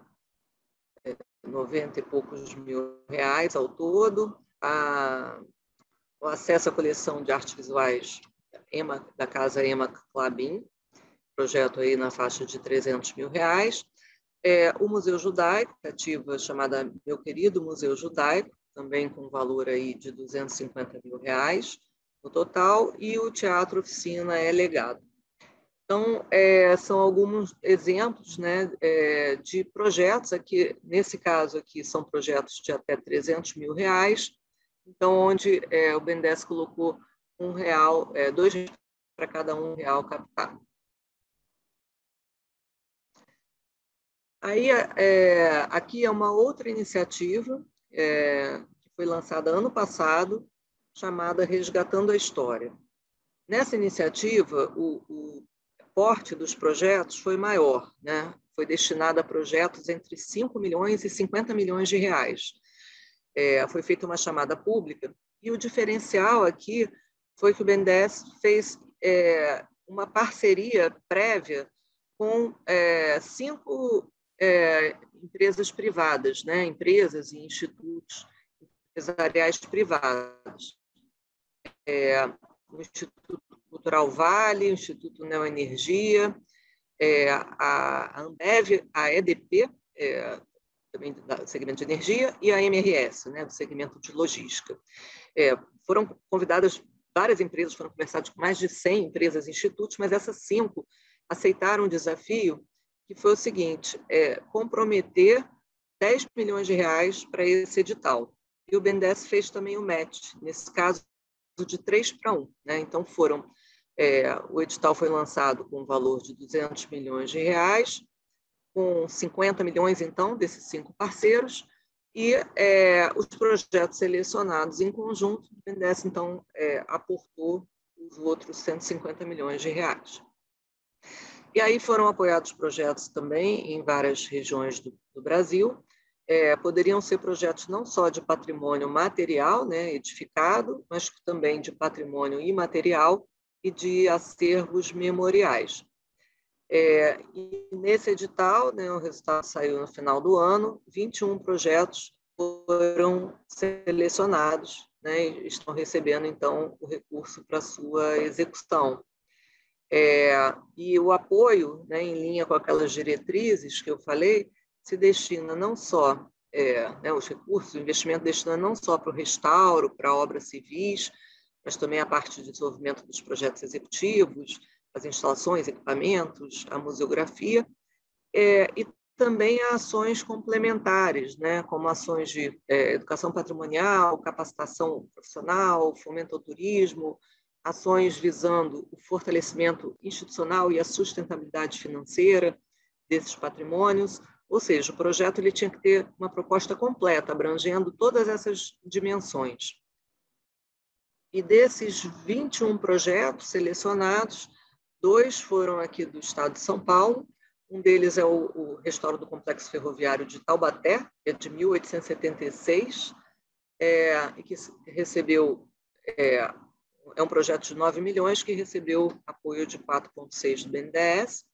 90 e poucos mil reais ao todo, o acesso à coleção de artes visuais da Casa Ema Clabin, projeto aí na faixa de 300 mil reais, o Museu Judaico, ativa chamada Meu Querido Museu Judaico, também com valor aí de 250 mil reais no total, e o Teatro Oficina Legado. Então, são alguns exemplos, né, de projetos aqui, nesse caso aqui são projetos de até 300 mil reais, então onde o BNDES colocou R$1, R$2 para cada R$1 captado. Aí, aqui é uma outra iniciativa que foi lançada ano passado, chamada Resgatando a História. Nessa iniciativa, o porte dos projetos foi maior, né? Foi destinado a projetos entre 5 milhões e 50 milhões de reais. Foi feita uma chamada pública e o diferencial aqui foi que o BNDES fez uma parceria prévia com 5 empresas privadas, né? Empresas e institutos empresariais privados. O Instituto Cultural Vale, o Instituto Neoenergia, a Ambev, a EDP, também do segmento de energia, e a MRS, né, do segmento de logística. Foram convidadas várias empresas, foram conversadas com mais de 100 empresas e institutos, mas essas 5 aceitaram um desafio que foi o seguinte: comprometer 10 milhões de reais para esse edital. E o BNDES fez também o match, nesse caso de 3 para 1. Né? Então, o edital foi lançado com um valor de 200 milhões de reais, com 50 milhões, então, desses 5 parceiros, e os projetos selecionados em conjunto, o BNDES, então, aportou os outros 150 milhões de reais. E aí foram apoiados projetos também em várias regiões do Brasil. Poderiam ser projetos não só de patrimônio material, né, edificado, mas também de patrimônio imaterial e de acervos memoriais. E nesse edital, né, o resultado saiu no final do ano, 21 projetos foram selecionados, né, e estão recebendo, então, o recurso para sua execução. E o apoio, né, em linha com aquelas diretrizes que eu falei, se destina não só, os recursos, o investimento destina não só para o restauro, para obras civis, mas também a parte de desenvolvimento dos projetos executivos, as instalações, equipamentos, a museografia, e também ações complementares, né, como ações de educação patrimonial, capacitação profissional, fomento ao turismo, ações visando o fortalecimento institucional e a sustentabilidade financeira desses patrimônios. Ou seja, o projeto ele tinha que ter uma proposta completa, abrangendo todas essas dimensões. E desses 21 projetos selecionados, 2 foram aqui do estado de São Paulo. Um deles é o restauro do Complexo Ferroviário de Taubaté, que é de 1876, e que recebeu, é um projeto de 9 milhões, que recebeu apoio de 4,6 do BNDES.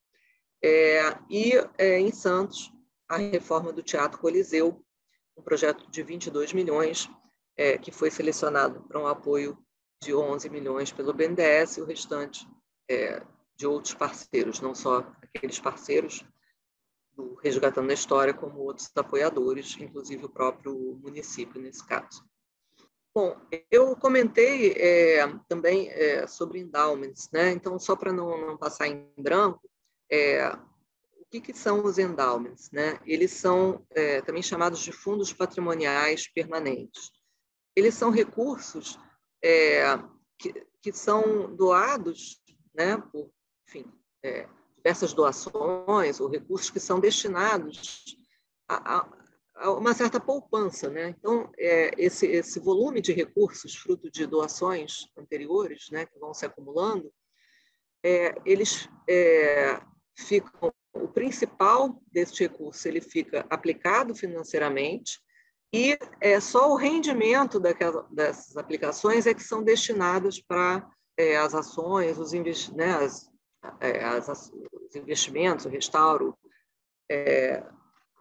E em Santos, a reforma do Teatro Coliseu, um projeto de 22 milhões, que foi selecionado para um apoio de 11 milhões pelo BNDES, e o restante de outros parceiros, não só aqueles parceiros do Resgatando a História, como outros apoiadores, inclusive o próprio município, nesse caso. Bom, eu comentei também sobre endowments, né? Então, só para não passar em branco, o que são os endowments, né? Eles são também chamados de fundos patrimoniais permanentes. Eles são recursos que são doados, né, por, enfim, diversas doações ou recursos que são destinados a uma certa poupança, né? Então, esse volume de recursos, fruto de doações anteriores, né, que vão se acumulando, eles ficam, o principal desse recurso, ele fica aplicado financeiramente, e só o rendimento dessas aplicações é que são destinadas para as ações, os investimentos, o restauro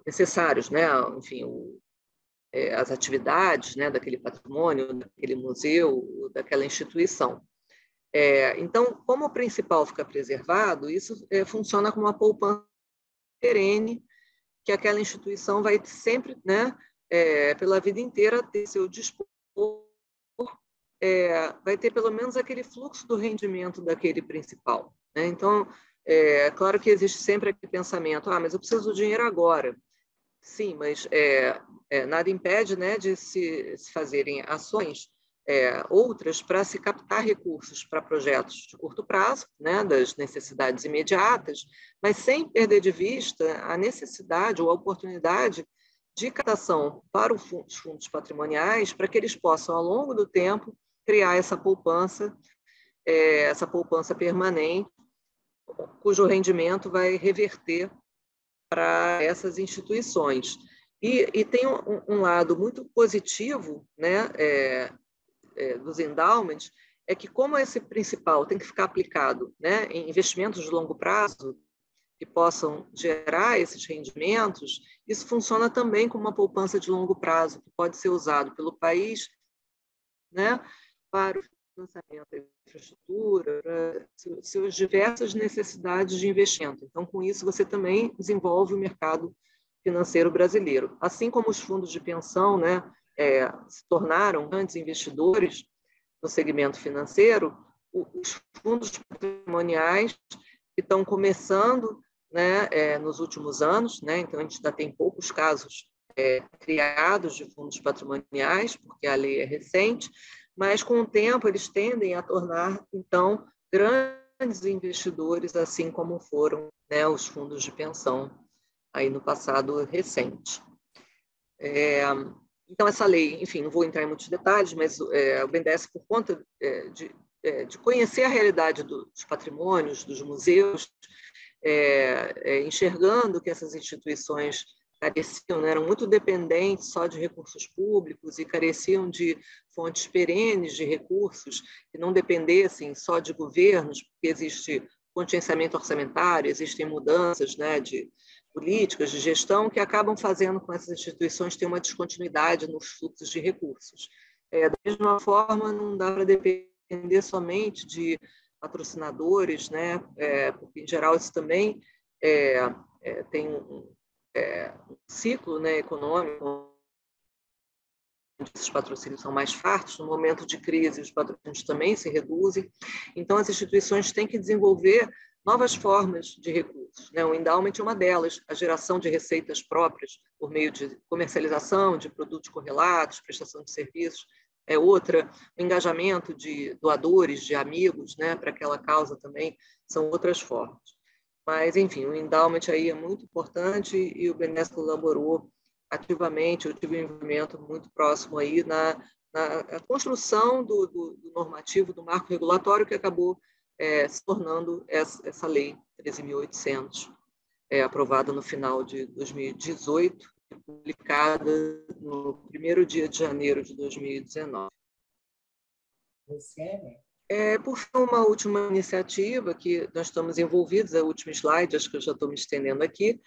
necessários, né? Enfim, as atividades, né, daquele patrimônio, daquele museu, daquela instituição. Então, como o principal fica preservado, isso funciona como uma poupança perene, que aquela instituição vai sempre, né, pela vida inteira, ter seu dispor, vai ter pelo menos aquele fluxo do rendimento daquele principal, né? Então, claro que existe sempre aquele pensamento, mas eu preciso do dinheiro agora. Sim, mas nada impede, né, de se fazerem ações outras para se captar recursos para projetos de curto prazo, né, das necessidades imediatas, mas sem perder de vista a necessidade ou a oportunidade de captação para os fundos patrimoniais, para que eles possam, ao longo do tempo, criar essa poupança permanente, cujo rendimento vai reverter para essas instituições. E tem um lado muito positivo, né, dos endowments, é que, como esse principal tem que ficar aplicado, né, em investimentos de longo prazo que possam gerar esses rendimentos, isso funciona também como uma poupança de longo prazo, que pode ser usado pelo país, né, para o financiamento da infraestrutura, para suas diversas necessidades de investimento. Então, com isso, você também desenvolve o mercado financeiro brasileiro. Assim como os fundos de pensão, né, se tornaram grandes investidores no segmento financeiro, os fundos patrimoniais que estão começando, né, nos últimos anos, né, então a gente ainda tem poucos casos criados de fundos patrimoniais, porque a lei é recente, mas com o tempo eles tendem a tornar, então, grandes investidores, assim como foram, né, os fundos de pensão aí no passado recente. Então, essa lei, enfim, não vou entrar em muitos detalhes, mas o BNDES, por conta de conhecer a realidade dos patrimônios, dos museus, enxergando que essas instituições careciam, né, eram muito dependentes só de recursos públicos e careciam de fontes perenes de recursos que não dependessem só de governos, porque existe contingenciamento orçamentário, existem mudanças, né, de políticas de gestão que acabam fazendo com essas instituições ter uma descontinuidade nos fluxos de recursos. Da mesma forma, não dá para depender somente de patrocinadores, né, porque, em geral, isso também tem um ciclo, né, econômico, esses patrocínios são mais fartos, no momento de crise os patrocínios também se reduzem. Então, as instituições têm que desenvolver novas formas de recursos, né? O endowment é uma delas, a geração de receitas próprias por meio de comercialização de produtos correlatos, prestação de serviços, é outra, o engajamento de doadores, de amigos, né, para aquela causa também, são outras formas. Mas, enfim, o endowment aí é muito importante e o BNDES colaborou ativamente, eu tive um envolvimento muito próximo aí na construção do normativo, do marco regulatório que acabou se tornando essa lei 13.800, aprovada no final de 2018, publicada no 1º dia de janeiro de 2019. Luciane? Por fim, uma última iniciativa que nós estamos envolvidos, a última slide, acho que eu já estou me estendendo aqui,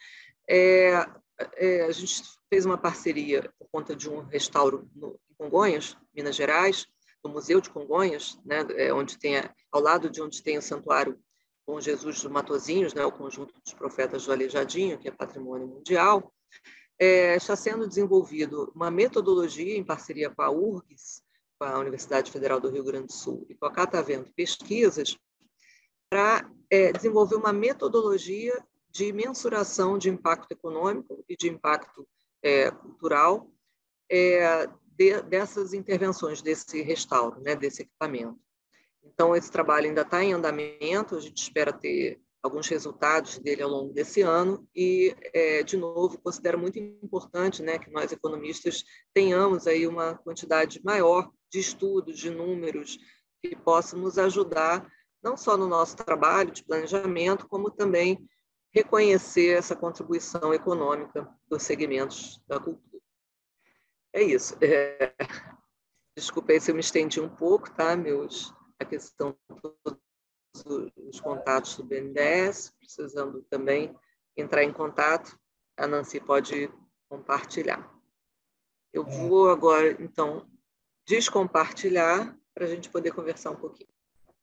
a gente fez uma parceria por conta de um restauro em Congonhas, Minas Gerais, no Museu de Congonhas, né, onde tem, ao lado de onde tem o Santuário Bom Jesus dos Matozinhos, né, o conjunto dos profetas do Aleijadinho, que é patrimônio mundial. Está sendo desenvolvido uma metodologia em parceria com a URGS, com a Universidade Federal do Rio Grande do Sul e com a Catavento Pesquisas, para desenvolver uma metodologia de mensuração de impacto econômico e de impacto cultural dessas intervenções, desse restauro, né, desse equipamento. Então, esse trabalho ainda está em andamento, a gente espera ter alguns resultados dele ao longo desse ano e, de novo, considero muito importante, né, que nós economistas tenhamos aí uma quantidade maior de estudos, de números que possam nos ajudar não só no nosso trabalho de planejamento, como também reconhecer essa contribuição econômica dos segmentos da cultura. É isso. Desculpa aí se eu me estendi um pouco, tá? A questão dos contatos do BNDES, precisando também entrar em contato, a Nancy pode compartilhar. Eu vou agora, então, descompartilhar para a gente poder conversar um pouquinho.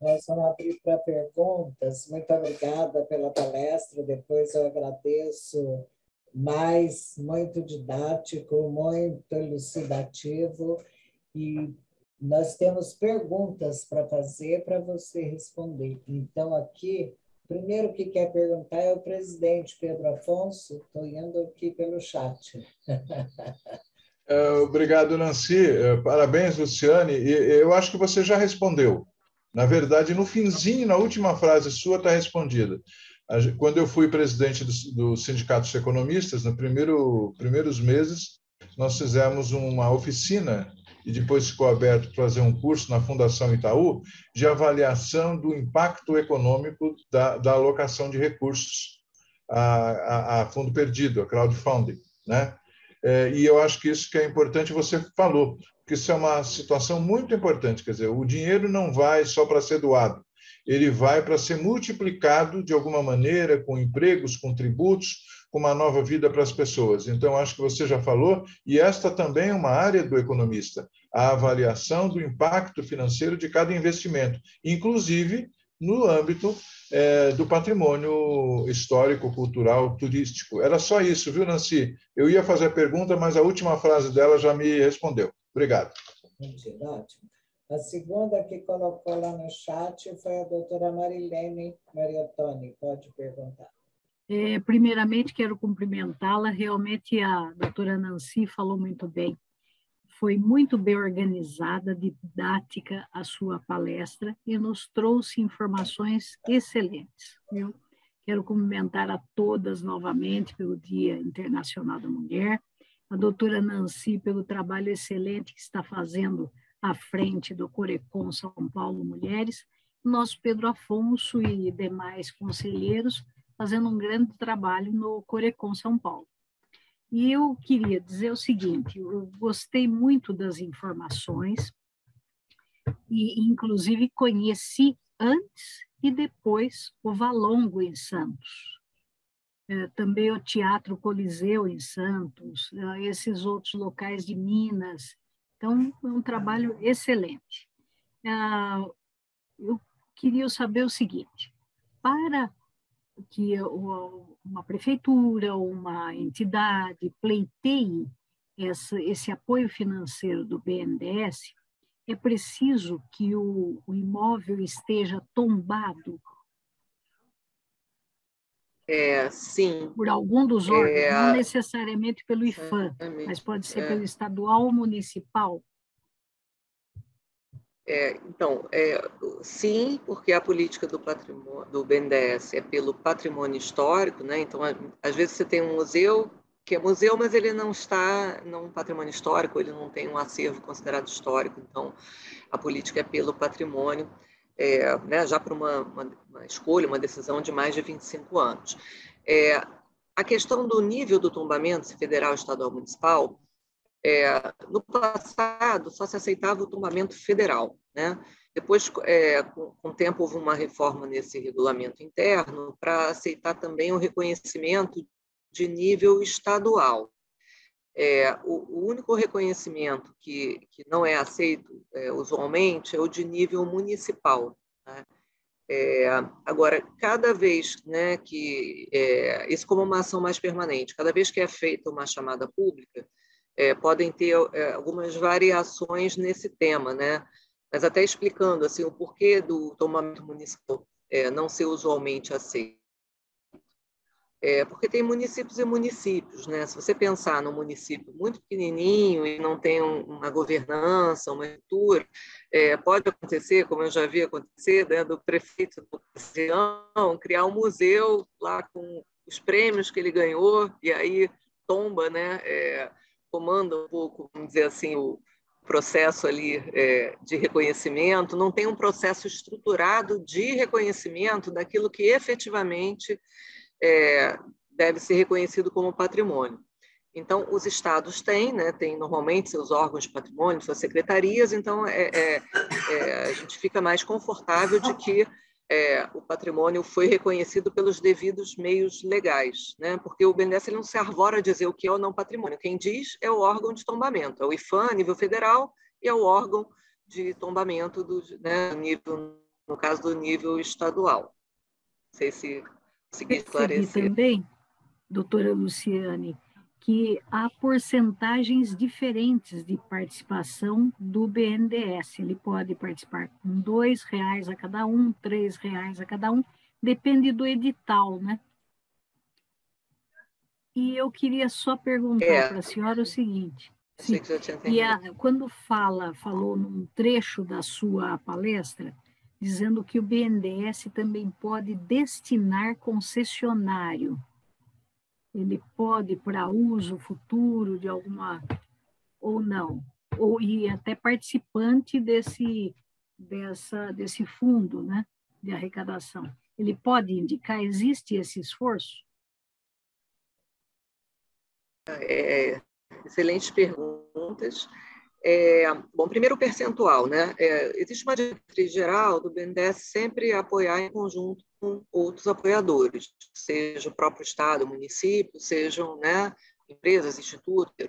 Nós vamos abrir para perguntas. Muito obrigada pela palestra. Depois eu agradeço muito didático, muito elucidativo. E nós temos perguntas para fazer para você responder. Então, aqui, primeiro que quer perguntar é o presidente Pedro Afonso. Estou indo aqui pelo chat. Obrigado, Nancy. Parabéns, Luciane. E eu acho que você já respondeu. Na verdade, no finzinho, na última frase sua, está respondida. Quando eu fui presidente do Sindicato dos Economistas, nos primeiros meses, nós fizemos uma oficina e depois ficou aberto para fazer um curso na Fundação Itaú de avaliação do impacto econômico da alocação de recursos a fundo perdido, a crowdfunding, né? E eu acho que isso que é importante, você falou, porque isso é uma situação muito importante, quer dizer, o dinheiro não vai só para ser doado, ele vai para ser multiplicado de alguma maneira, com empregos, com tributos, com uma nova vida para as pessoas. Então, acho que você já falou, e esta também é uma área do economista, a avaliação do impacto financeiro de cada investimento, inclusive no âmbito do patrimônio histórico, cultural, turístico. Era só isso, viu, Nancy? Eu ia fazer a pergunta, mas a última frase dela já me respondeu. Obrigado. Ótimo. A segunda que colocou lá no chat foi a doutora Marilene Mariottoni. Pode perguntar. Primeiramente, quero cumprimentá-la. Realmente, a doutora Nancy falou muito bem. Foi muito bem organizada, didática a sua palestra e nos trouxe informações excelentes. Viu? Quero cumprimentar a todas novamente pelo Dia Internacional da Mulher, a doutora Nancy pelo trabalho excelente que está fazendo à frente do Corecon São Paulo Mulheres, nosso Pedro Afonso e demais conselheiros fazendo um grande trabalho no Corecon São Paulo. E eu queria dizer o seguinte, eu gostei muito das informações e, inclusive, conheci antes e depois o Valongo em Santos. Também o Teatro Coliseu em Santos, esses outros locais de Minas. Então, é um trabalho excelente. Eu queria saber o seguinte, para que uma prefeitura ou uma entidade pleiteie esse apoio financeiro do BNDES, é preciso que o imóvel esteja tombado sim. por algum dos órgãos, não necessariamente pelo IPHAN, mas pode ser pelo estadual ou municipal. Então, sim, porque a política do patrimônio do BNDES é pelo patrimônio histórico, né? Então, às vezes você tem um museu que é museu, mas ele não está num patrimônio histórico, ele não tem um acervo considerado histórico. Então, a política é pelo patrimônio, né? Já por uma escolha, uma decisão de mais de 25 anos. A questão do nível do tombamento, se federal, estadual, municipal, no passado, só se aceitava o tombamento federal, né? Depois, com o tempo, houve uma reforma nesse regulamento interno para aceitar também o reconhecimento de nível estadual. O único reconhecimento que não é aceito usualmente é o de nível municipal, né? Agora, cada vez, né, que isso como uma ação mais permanente, cada vez que é feita uma chamada pública, podem ter algumas variações nesse tema, né? Mas até explicando assim o porquê do tombamento municipal não ser usualmente aceito. Porque tem municípios e municípios, né? Se você pensar num município muito pequenininho e não tem uma governança, uma estrutura, pode acontecer, como eu já vi acontecer, né, do prefeito da ocasião criar um museu lá com os prêmios que ele ganhou e aí tomba, né? Comanda um pouco, vamos dizer assim, o processo ali de reconhecimento, não tem um processo estruturado de reconhecimento daquilo que efetivamente deve ser reconhecido como patrimônio. Então, os estados têm, né, têm normalmente seus órgãos de patrimônio, suas secretarias, então a gente fica mais confortável de que o patrimônio foi reconhecido pelos devidos meios legais, né? Porque o BNDES ele não se arvora a dizer o que é ou não patrimônio. Quem diz é o órgão de tombamento, é o IPHAN, a nível federal, e é o órgão de tombamento né, no caso do nível estadual. Não sei se consegui esclarecer. Percebi também, doutora Luciane, que há porcentagens diferentes de participação do BNDES. Ele pode participar com R$ 2 a cada um, R$ 3 a cada um, depende do edital, né? E eu queria só perguntar para a senhora o seguinte. Achei que já tinha entendido. Quando falou num trecho da sua palestra, dizendo que o BNDES também pode destinar concessionário. Ele pode para uso futuro de alguma ou não, e até participante desse fundo, né, de arrecadação. Ele pode indicar, existe esse esforço? Excelentes perguntas. Bom, primeiro o percentual, né? Existe uma diretriz geral do BNDES sempre apoiar em conjunto com outros apoiadores, seja o próprio Estado, o município, sejam, né, empresas, institutos.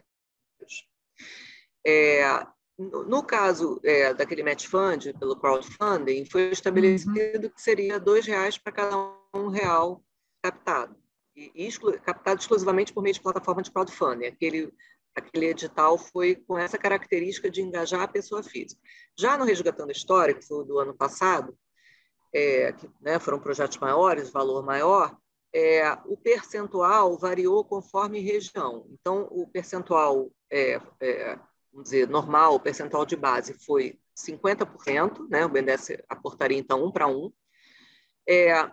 No caso daquele match fund, pelo crowdfunding, foi estabelecido que seria R$ 2 para cada R$ 1 captado. Captado exclusivamente por meio de plataforma de crowdfunding. Aquele edital foi com essa característica de engajar a pessoa física. Já no Resgatando a História, que foi do ano passado, que, né, foram projetos maiores, valor maior, o percentual variou conforme região. Então, o percentual, vamos dizer, normal, o percentual de base foi 50%, né? O BNDES aportaria, então, 1 para 1,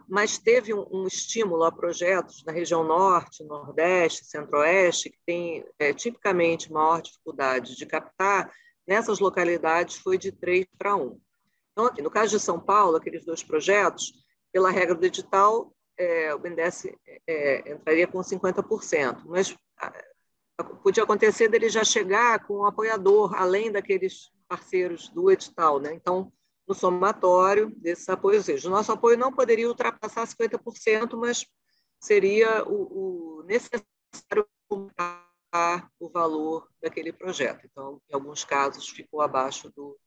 mas teve um estímulo a projetos na região norte, nordeste, centro-oeste, que tem tipicamente maior dificuldade de captar. Nessas localidades foi de 3 para 1. Então, aqui, no caso de São Paulo, aqueles 2 projetos, pela regra do edital, o BNDES entraria com 50%, mas podia acontecer dele já chegar com um apoiador, além daqueles parceiros do edital, né? Então, no somatório desses apoios. Ou seja, o nosso apoio não poderia ultrapassar 50%, mas seria o necessário para o valor daquele projeto. Então, em alguns casos, ficou abaixo do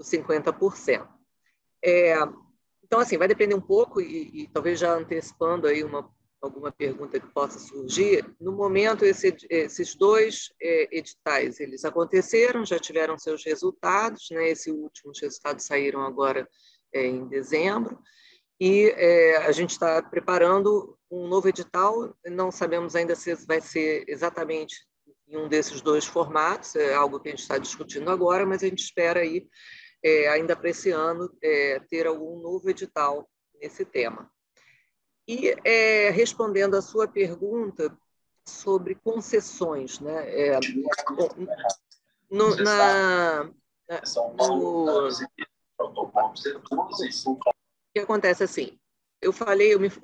50%. Então, assim, vai depender um pouco, e talvez já antecipando aí uma alguma pergunta que possa surgir. No momento, esses dois editais, eles aconteceram, já tiveram seus resultados, né? Os resultados saíram agora em dezembro, e a gente está preparando um novo edital, não sabemos ainda se vai ser exatamente em um desses dois formatos, é algo que a gente está discutindo agora, mas a gente espera aí, ainda para esse ano, ter algum novo edital nesse tema. E respondendo à sua pergunta sobre concessões, né? O que acontece assim? Eu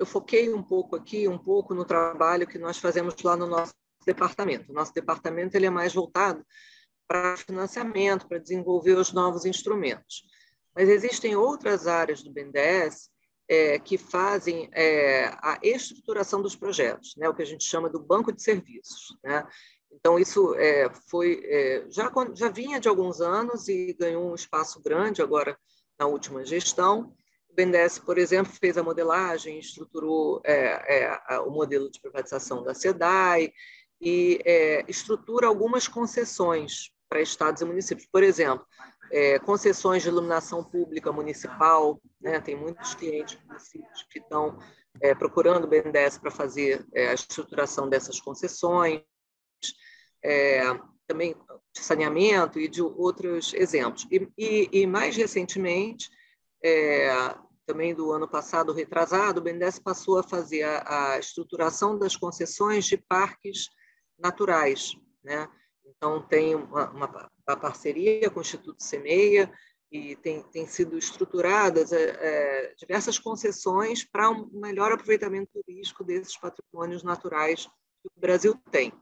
foquei um pouco no trabalho que nós fazemos lá no nosso departamento. O nosso departamento ele é mais voltado para financiamento, para desenvolver os novos instrumentos. Mas existem outras áreas do BNDES que fazem a estruturação dos projetos, né? O que a gente chama do banco de serviços, né? Então, isso já vinha de alguns anos e ganhou um espaço grande agora na última gestão. O BNDES, por exemplo, fez a modelagem, estruturou o modelo de privatização da SEDAI e estrutura algumas concessões para estados e municípios. Por exemplo, concessões de iluminação pública municipal, né? Tem muitos clientes municípios que estão procurando o BNDES para fazer a estruturação dessas concessões, também de saneamento e de outros exemplos. E mais recentemente, também do ano passado, retrasado, o BNDES passou a fazer a estruturação das concessões de parques naturais, né? Então, tem uma parceria com o Instituto Semeia e tem sido estruturadas diversas concessões para um melhor aproveitamento turístico desses patrimônios naturais que o Brasil tem.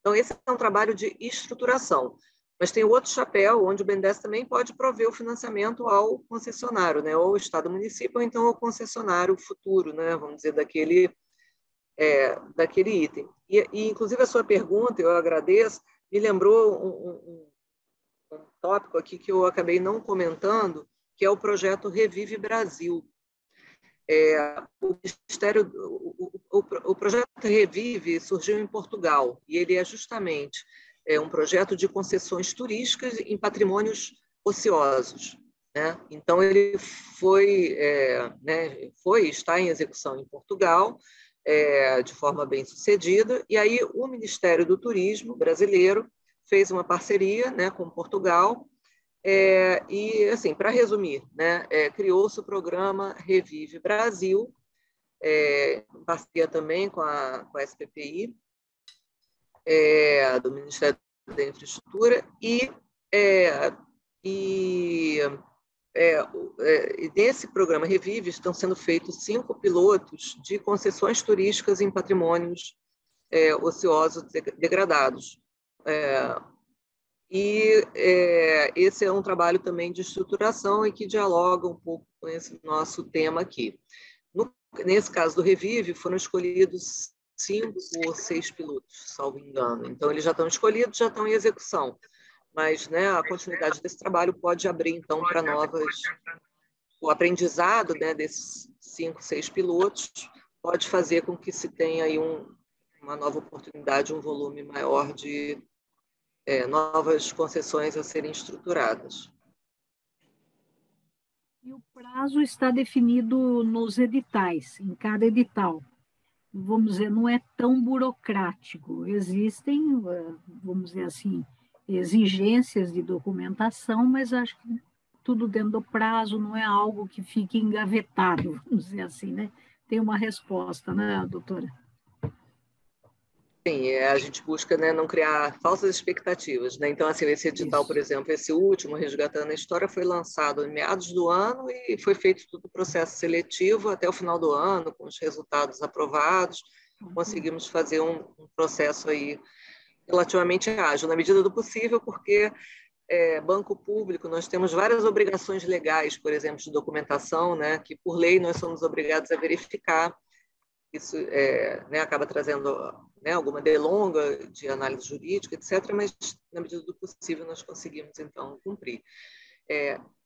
Então, esse é um trabalho de estruturação. Mas tem outro chapéu, onde o BNDES também pode prover o financiamento ao concessionário, né? Ou ao Estado, município, ou então ao concessionário futuro, né? Vamos dizer, daquele item. E, inclusive, a sua pergunta, eu agradeço, me lembrou um tópico aqui que eu acabei não comentando, que é o projeto Revive Brasil. O projeto Revive surgiu em Portugal e ele é justamente um projeto de concessões turísticas em patrimônios ociosos, né? Então, ele está em execução em Portugal, de forma bem sucedida, e aí o Ministério do Turismo brasileiro fez uma parceria, né, com Portugal, e, assim, para resumir, né, criou-se o programa Revive Brasil, em parceria também com a SPPI, do Ministério da Infraestrutura, e nesse programa Revive estão sendo feitos 5 pilotos de concessões turísticas em patrimônios ociosos degradados. Esse é um trabalho também de estruturação e que dialoga um pouco com esse nosso tema aqui. Nesse caso do Revive, foram escolhidos 5 ou 6 pilotos, salvo engano. Então, eles já estão escolhidos, já estão em execução. Mas, né, a continuidade desse trabalho pode abrir, então, para novas... O aprendizado, né, desses 5, 6 pilotos pode fazer com que se tenha aí uma nova oportunidade, um volume maior de novas concessões a serem estruturadas. E o prazo está definido nos editais, em cada edital. Vamos dizer, não é tão burocrático. Existem, vamos dizer assim, exigências de documentação, mas acho que tudo dentro do prazo, não é algo que fique engavetado, vamos dizer assim, né? Tem uma resposta, né, doutora? Sim, a gente busca, né, não criar falsas expectativas, né? Então, assim, esse edital, por exemplo, esse último, Resgatando a História, foi lançado em meados do ano e foi feito todo o processo seletivo até o final do ano, com os resultados aprovados. Conseguimos fazer um processo aí relativamente ágil, na medida do possível, porque banco público, nós temos várias obrigações legais, por exemplo, de documentação, né, que por lei nós somos obrigados a verificar. Isso né, acaba trazendo, né, alguma delonga de análise jurídica, etc., mas, na medida do possível, nós conseguimos, então, cumprir.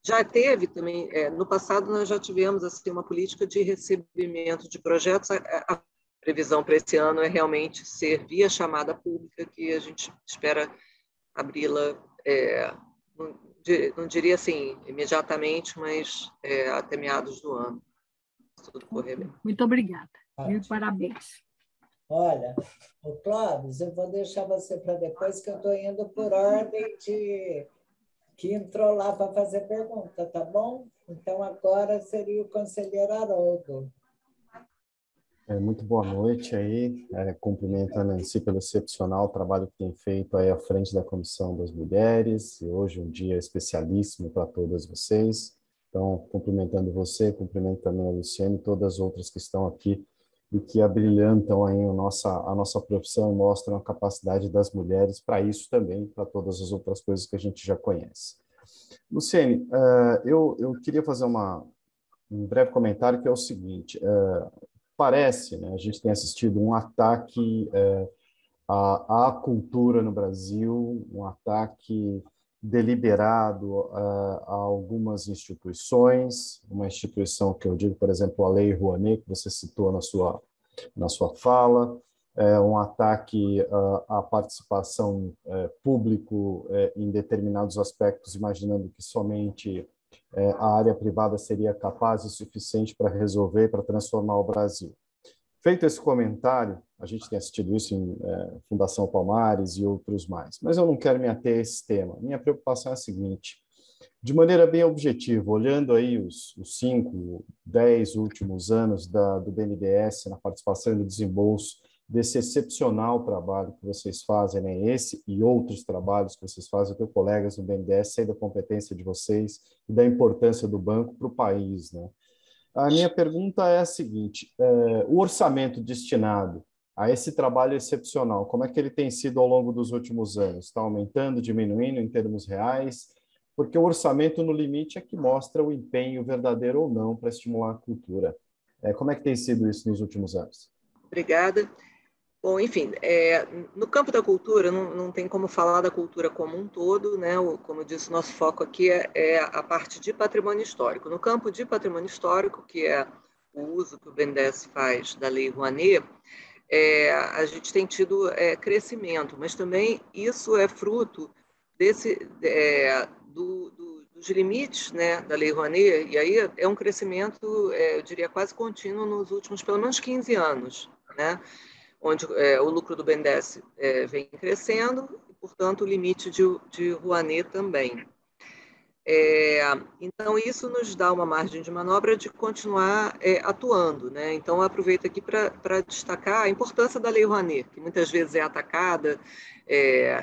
Já teve também, no passado, nós já tivemos assim, uma política de recebimento de projetos a previsão para esse ano é realmente ser via chamada pública, que a gente espera abri-la, não diria assim imediatamente, mas até meados do ano. Se tudo correr bem. Muito obrigada. Mil parabéns. Olha, o Clóvis, eu vou deixar você para depois, que eu estou indo por ordem de que entrou lá para fazer pergunta, tá bom? Então, agora seria o conselheiro Haroldo. Muito boa noite aí. Cumprimento a Nancy pelo excepcional trabalho que tem feito aí à frente da Comissão das Mulheres. E hoje um dia especialíssimo para todas vocês. Então, cumprimentando você, cumprimento também a Luciane e todas as outras que estão aqui e que abrilhantam aí a nossa profissão e mostram a capacidade das mulheres para isso também, para todas as outras coisas que a gente já conhece. Luciane, eu queria fazer um breve comentário, que é o seguinte: parece, né, a gente tem assistido um ataque à cultura no Brasil, um ataque deliberado a algumas instituições, uma instituição que eu digo, por exemplo, a Lei Rouanet, que você citou na sua fala, um ataque à participação público em determinados aspectos, imaginando que somente a área privada seria capaz e suficiente para resolver, para transformar o Brasil. Feito esse comentário, a gente tem assistido isso em Fundação Palmares e outros mais, mas eu não quero me ater a esse tema. Minha preocupação é a seguinte: de maneira bem objetiva, olhando aí os 5, 10 últimos anos do BNDES na participação e no desembolso desse excepcional trabalho que vocês fazem, né? Esse e outros trabalhos que vocês fazem, eu tenho colegas no BNDES, sei da competência de vocês e da importância do banco para o país, né? A minha pergunta é a seguinte: o orçamento destinado a esse trabalho excepcional, como é que ele tem sido ao longo dos últimos anos? Está aumentando, diminuindo em termos reais? Porque o orçamento, no limite, é que mostra o empenho verdadeiro ou não para estimular a cultura. Como é que tem sido isso nos últimos anos? Obrigada. Bom, enfim, no campo da cultura, não tem como falar da cultura como um todo, né? Como eu disse, nosso foco aqui é a parte de patrimônio histórico. No campo de patrimônio histórico, que é o uso que o BNDES faz da Lei Rouanet, a gente tem tido crescimento, mas também isso é fruto dos limites, né, da Lei Rouanet, e aí é um crescimento, eu diria, quase contínuo nos últimos, pelo menos, 15 anos, né? Onde o lucro do BNDES vem crescendo e, portanto, o limite de Rouanet também. Então, isso nos dá uma margem de manobra de continuar atuando, né? Então, eu aproveito aqui para destacar a importância da Lei Rouanet, que muitas vezes é atacada,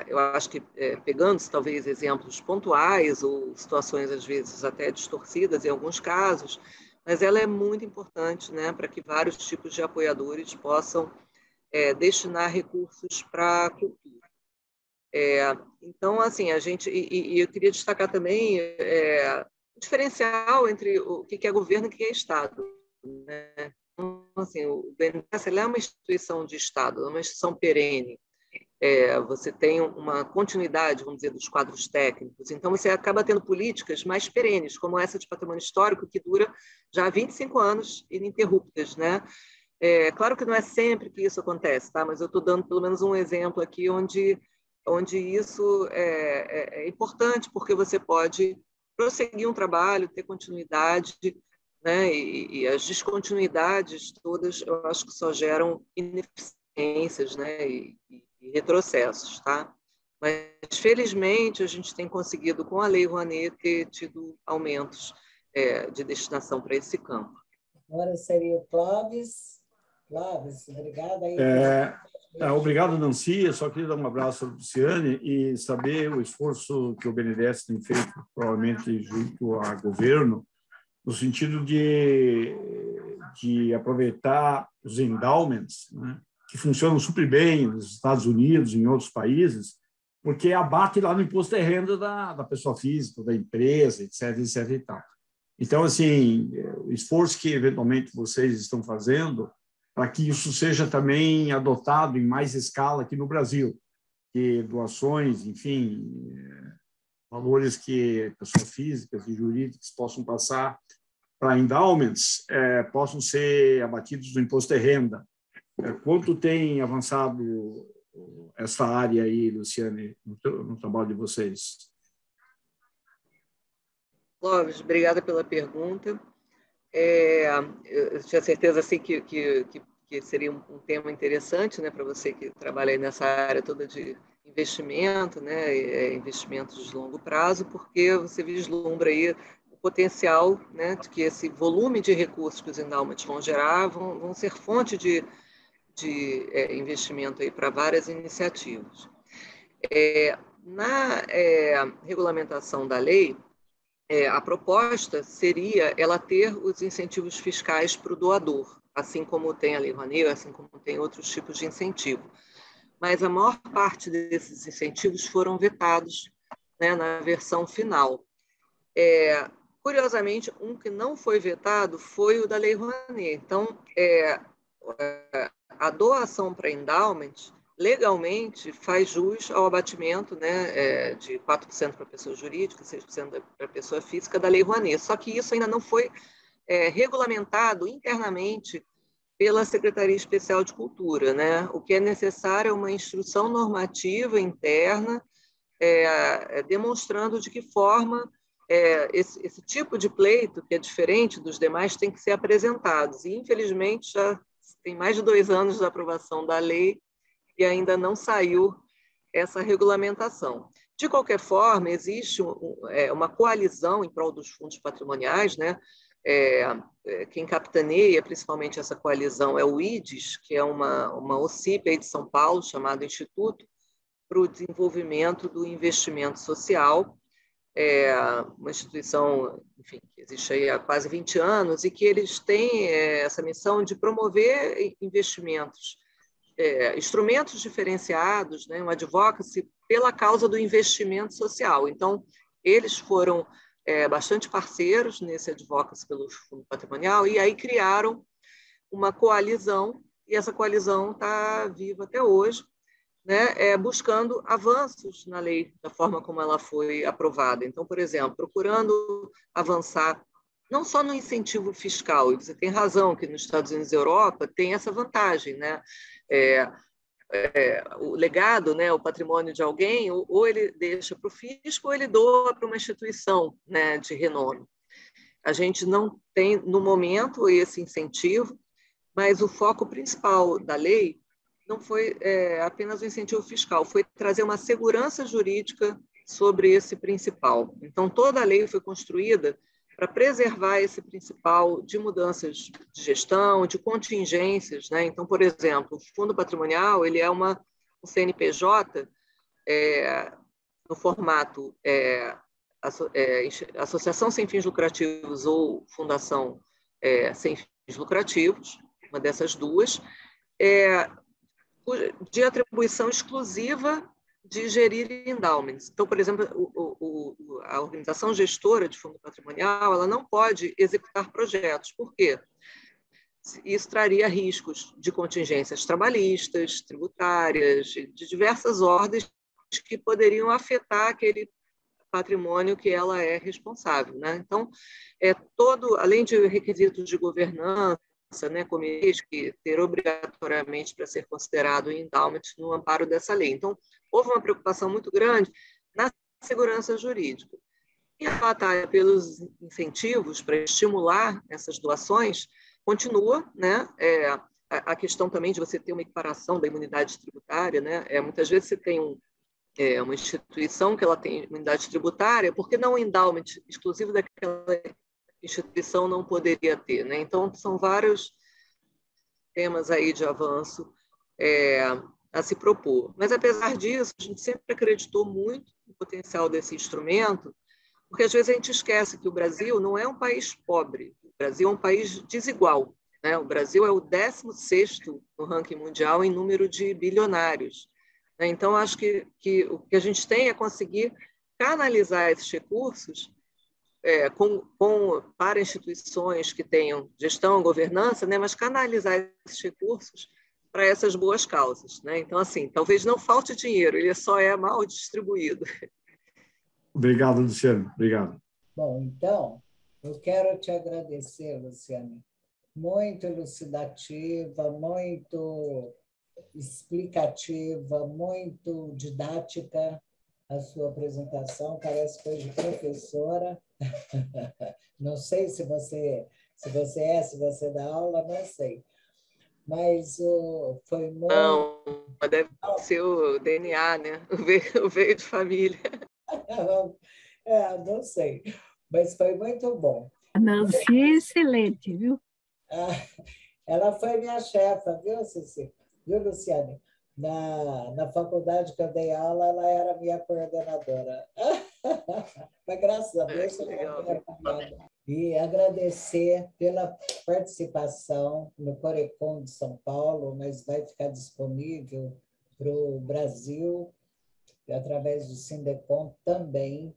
eu acho que pegando-se talvez exemplos pontuais ou situações, às vezes, até distorcidas em alguns casos, mas ela é muito importante, né, para que vários tipos de apoiadores possam destinar recursos para a cultura. Então, assim, a gente, e eu queria destacar também o diferencial entre o que é governo e o que é Estado, né? Então, assim, o BNDES é uma instituição de Estado, é uma instituição perene. Você tem uma continuidade, vamos dizer, dos quadros técnicos. Então, você acaba tendo políticas mais perenes, como essa de patrimônio histórico, que dura já há 25 anos ininterruptas, né? Claro que não é sempre que isso acontece, tá? Mas eu estou dando pelo menos um exemplo aqui onde isso é importante, porque você pode prosseguir um trabalho, ter continuidade, né? E as descontinuidades todas, eu acho que só geram ineficiências, né? E retrocessos, tá? Mas, felizmente, a gente tem conseguido, com a Lei Rouanet, ter tido aumentos de destinação para esse campo. Agora seria o Clóvis. Clóvis, obrigada. Obrigado, Nancy. Eu só queria dar um abraço à Luciane e saber o esforço que o BNDES tem feito, provavelmente junto ao governo, no sentido de aproveitar os endowments, né, que funcionam super bem nos Estados Unidos e em outros países, porque abate lá no imposto de renda da pessoa física, da empresa, etc., etc. e tal. Então, assim, o esforço que, eventualmente, vocês estão fazendo para que isso seja também adotado em mais escala aqui no Brasil, que doações, enfim, valores que pessoas físicas e jurídicas possam passar para endowments, possam ser abatidos do imposto de renda. Quanto tem avançado essa área aí, Luciane, no trabalho de vocês? Clóvis, obrigada pela pergunta. Eu tinha certeza assim, que seria um tema interessante, né, para você que trabalha aí nessa área toda de investimento, né, investimentos de longo prazo, porque você vislumbra aí o potencial, né, de que esse volume de recursos que os endowments vão gerar vão ser fonte de investimento aí para várias iniciativas. Na regulamentação da lei, a proposta seria ela ter os incentivos fiscais para o doador, assim como tem a Lei Rouanet, assim como tem outros tipos de incentivo. Mas a maior parte desses incentivos foram vetados, né, na versão final. Curiosamente, um que não foi vetado foi o da Lei Rouanet. Então, a doação para endowment, legalmente, faz jus ao abatimento, né, de 4% para a pessoa jurídica, 6% para a pessoa física da Lei Rouanet. Só que isso ainda não foi regulamentado internamente pela Secretaria Especial de Cultura, né? O que é necessário é uma instrução normativa interna demonstrando de que forma esse tipo de pleito, que é diferente dos demais, tem que ser apresentados. E, infelizmente, já tem mais de 2 anos da aprovação da lei e ainda não saiu essa regulamentação. De qualquer forma, existe uma coalizão em prol dos fundos patrimoniais, né? Quem capitaneia principalmente essa coalizão é o IDES, que é uma OCIP aí de São Paulo, chamado Instituto para o Desenvolvimento do Investimento Social, uma instituição, enfim, que existe aí há quase 20 anos e que eles têm essa missão de promover investimentos, instrumentos diferenciados, né, um advocacy pela causa do investimento social. Então, eles foram bastante parceiros nesse advocacy pelo Fundo Patrimonial e aí criaram uma coalizão, e essa coalizão está viva até hoje, né, buscando avanços na lei, da forma como ela foi aprovada. Então, por exemplo, procurando avançar não só no incentivo fiscal, e você tem razão que nos Estados Unidos e Europa tem essa vantagem, né? O legado, né, o patrimônio de alguém, ou ele deixa para o fisco ou ele doa para uma instituição, né, de renome. A gente não tem, no momento, esse incentivo, mas o foco principal da lei não foi apenas o incentivo fiscal, foi trazer uma segurança jurídica sobre esse principal. Então, toda a lei foi construída para preservar esse principal de mudanças de gestão, de contingências, né? Então, por exemplo, o Fundo Patrimonial ele é um CNPJ no formato associação sem fins lucrativos ou fundação sem fins lucrativos, uma dessas duas, de atribuição exclusiva de gerir endowments. Então, por exemplo, a organização gestora de fundo patrimonial ela não pode executar projetos. Por quê? Isso traria riscos de contingências trabalhistas, tributárias, de diversas ordens que poderiam afetar aquele patrimônio que ela é responsável, né? Então, além de requisitos de governança, né, como que ter obrigatoriamente para ser considerado endowment no amparo dessa lei. Então, houve uma preocupação muito grande na segurança jurídica. E a batalha pelos incentivos para estimular essas doações continua, né? A questão também de você ter uma equiparação da imunidade tributária, né? Muitas vezes você tem uma instituição que ela tem imunidade tributária, porque não um endowment exclusivo daquela instituição não poderia ter, né? Então, são vários temas aí de avanço a se propor. Mas, apesar disso, a gente sempre acreditou muito no potencial desse instrumento, porque, às vezes, a gente esquece que o Brasil não é um país pobre, o Brasil é um país desigual, né? O Brasil é o 16º no ranking mundial em número de bilionários. Então, acho que o que a gente tem é conseguir canalizar esses recursos para instituições que tenham gestão, governança, né, mas canalizar esses recursos para essas boas causas, né? Então, assim, talvez não falte dinheiro, ele só é mal distribuído. Obrigado, Luciano. Obrigado. Bom, então, eu quero te agradecer, Luciane, muito elucidativa, muito explicativa, muito didática a sua apresentação, parece coisa de professora. Não sei se você dá aula, não sei. Mas foi muito... Não, deve ser o DNA, né? O veio de família. Não sei, mas foi muito bom. A Nancy é excelente, viu? Ela foi minha chefa, viu, Ceci? Viu, Luciane? Na faculdade que eu dei aula, ela era minha coordenadora. Mas, graças a Deus, Legal. E agradecer pela participação no Corecon de São Paulo, mas vai ficar disponível para o Brasil, através do Sindecom também.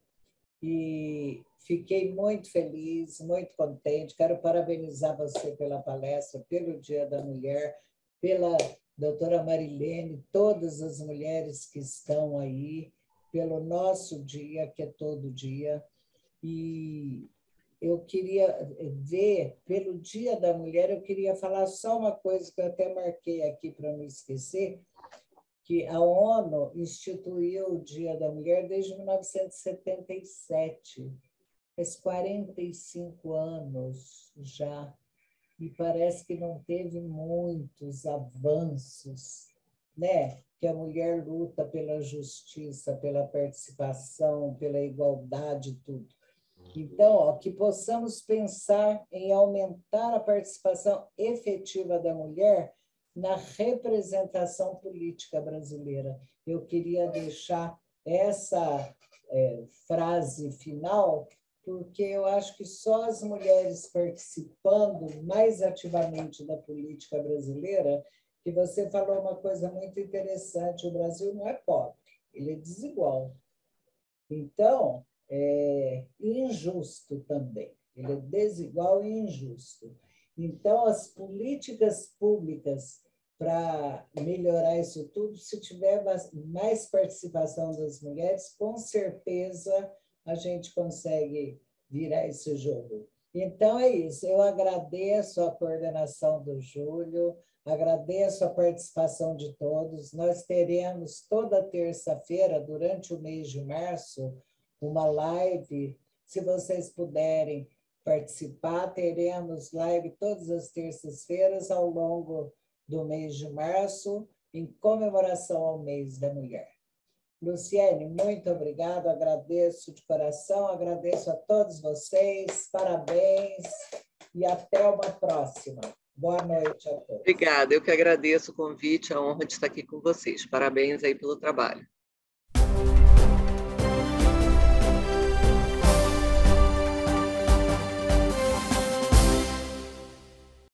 E fiquei muito feliz, muito contente. Quero parabenizar você pela palestra, pelo Dia da Mulher, pela doutora Marilene, todas as mulheres que estão aí, pelo nosso dia, que é todo dia. E eu queria ver, pelo Dia da Mulher, eu queria falar só uma coisa que eu até marquei aqui para não esquecer, que a ONU instituiu o Dia da Mulher desde 1977, faz 45 anos já, e parece que não teve muitos avanços, né? Que a mulher luta pela justiça, pela participação, pela igualdade, tudo. Então, que possamos pensar em aumentar a participação efetiva da mulher na representação política brasileira. Eu queria deixar essa frase final, porque eu acho que só as mulheres participando mais ativamente da política brasileira, que você falou uma coisa muito interessante, o Brasil não é pobre, ele é desigual. Então, é injusto também, ele é desigual e injusto. Então, as políticas públicas para melhorar isso tudo, se tiver mais participação das mulheres, com certeza a gente consegue virar esse jogo. Então, é isso. Eu agradeço a coordenação do Júlio, agradeço a participação de todos. Nós teremos toda terça-feira, durante o mês de março, uma live. Se vocês puderem participar, teremos live todas as terças-feiras ao longo do mês de março, em comemoração ao mês da mulher. Luciane, muito obrigada, agradeço de coração, agradeço a todos vocês, parabéns e até uma próxima. Boa noite a todos. Obrigada, eu que agradeço o convite, a honra de estar aqui com vocês. Parabéns aí pelo trabalho.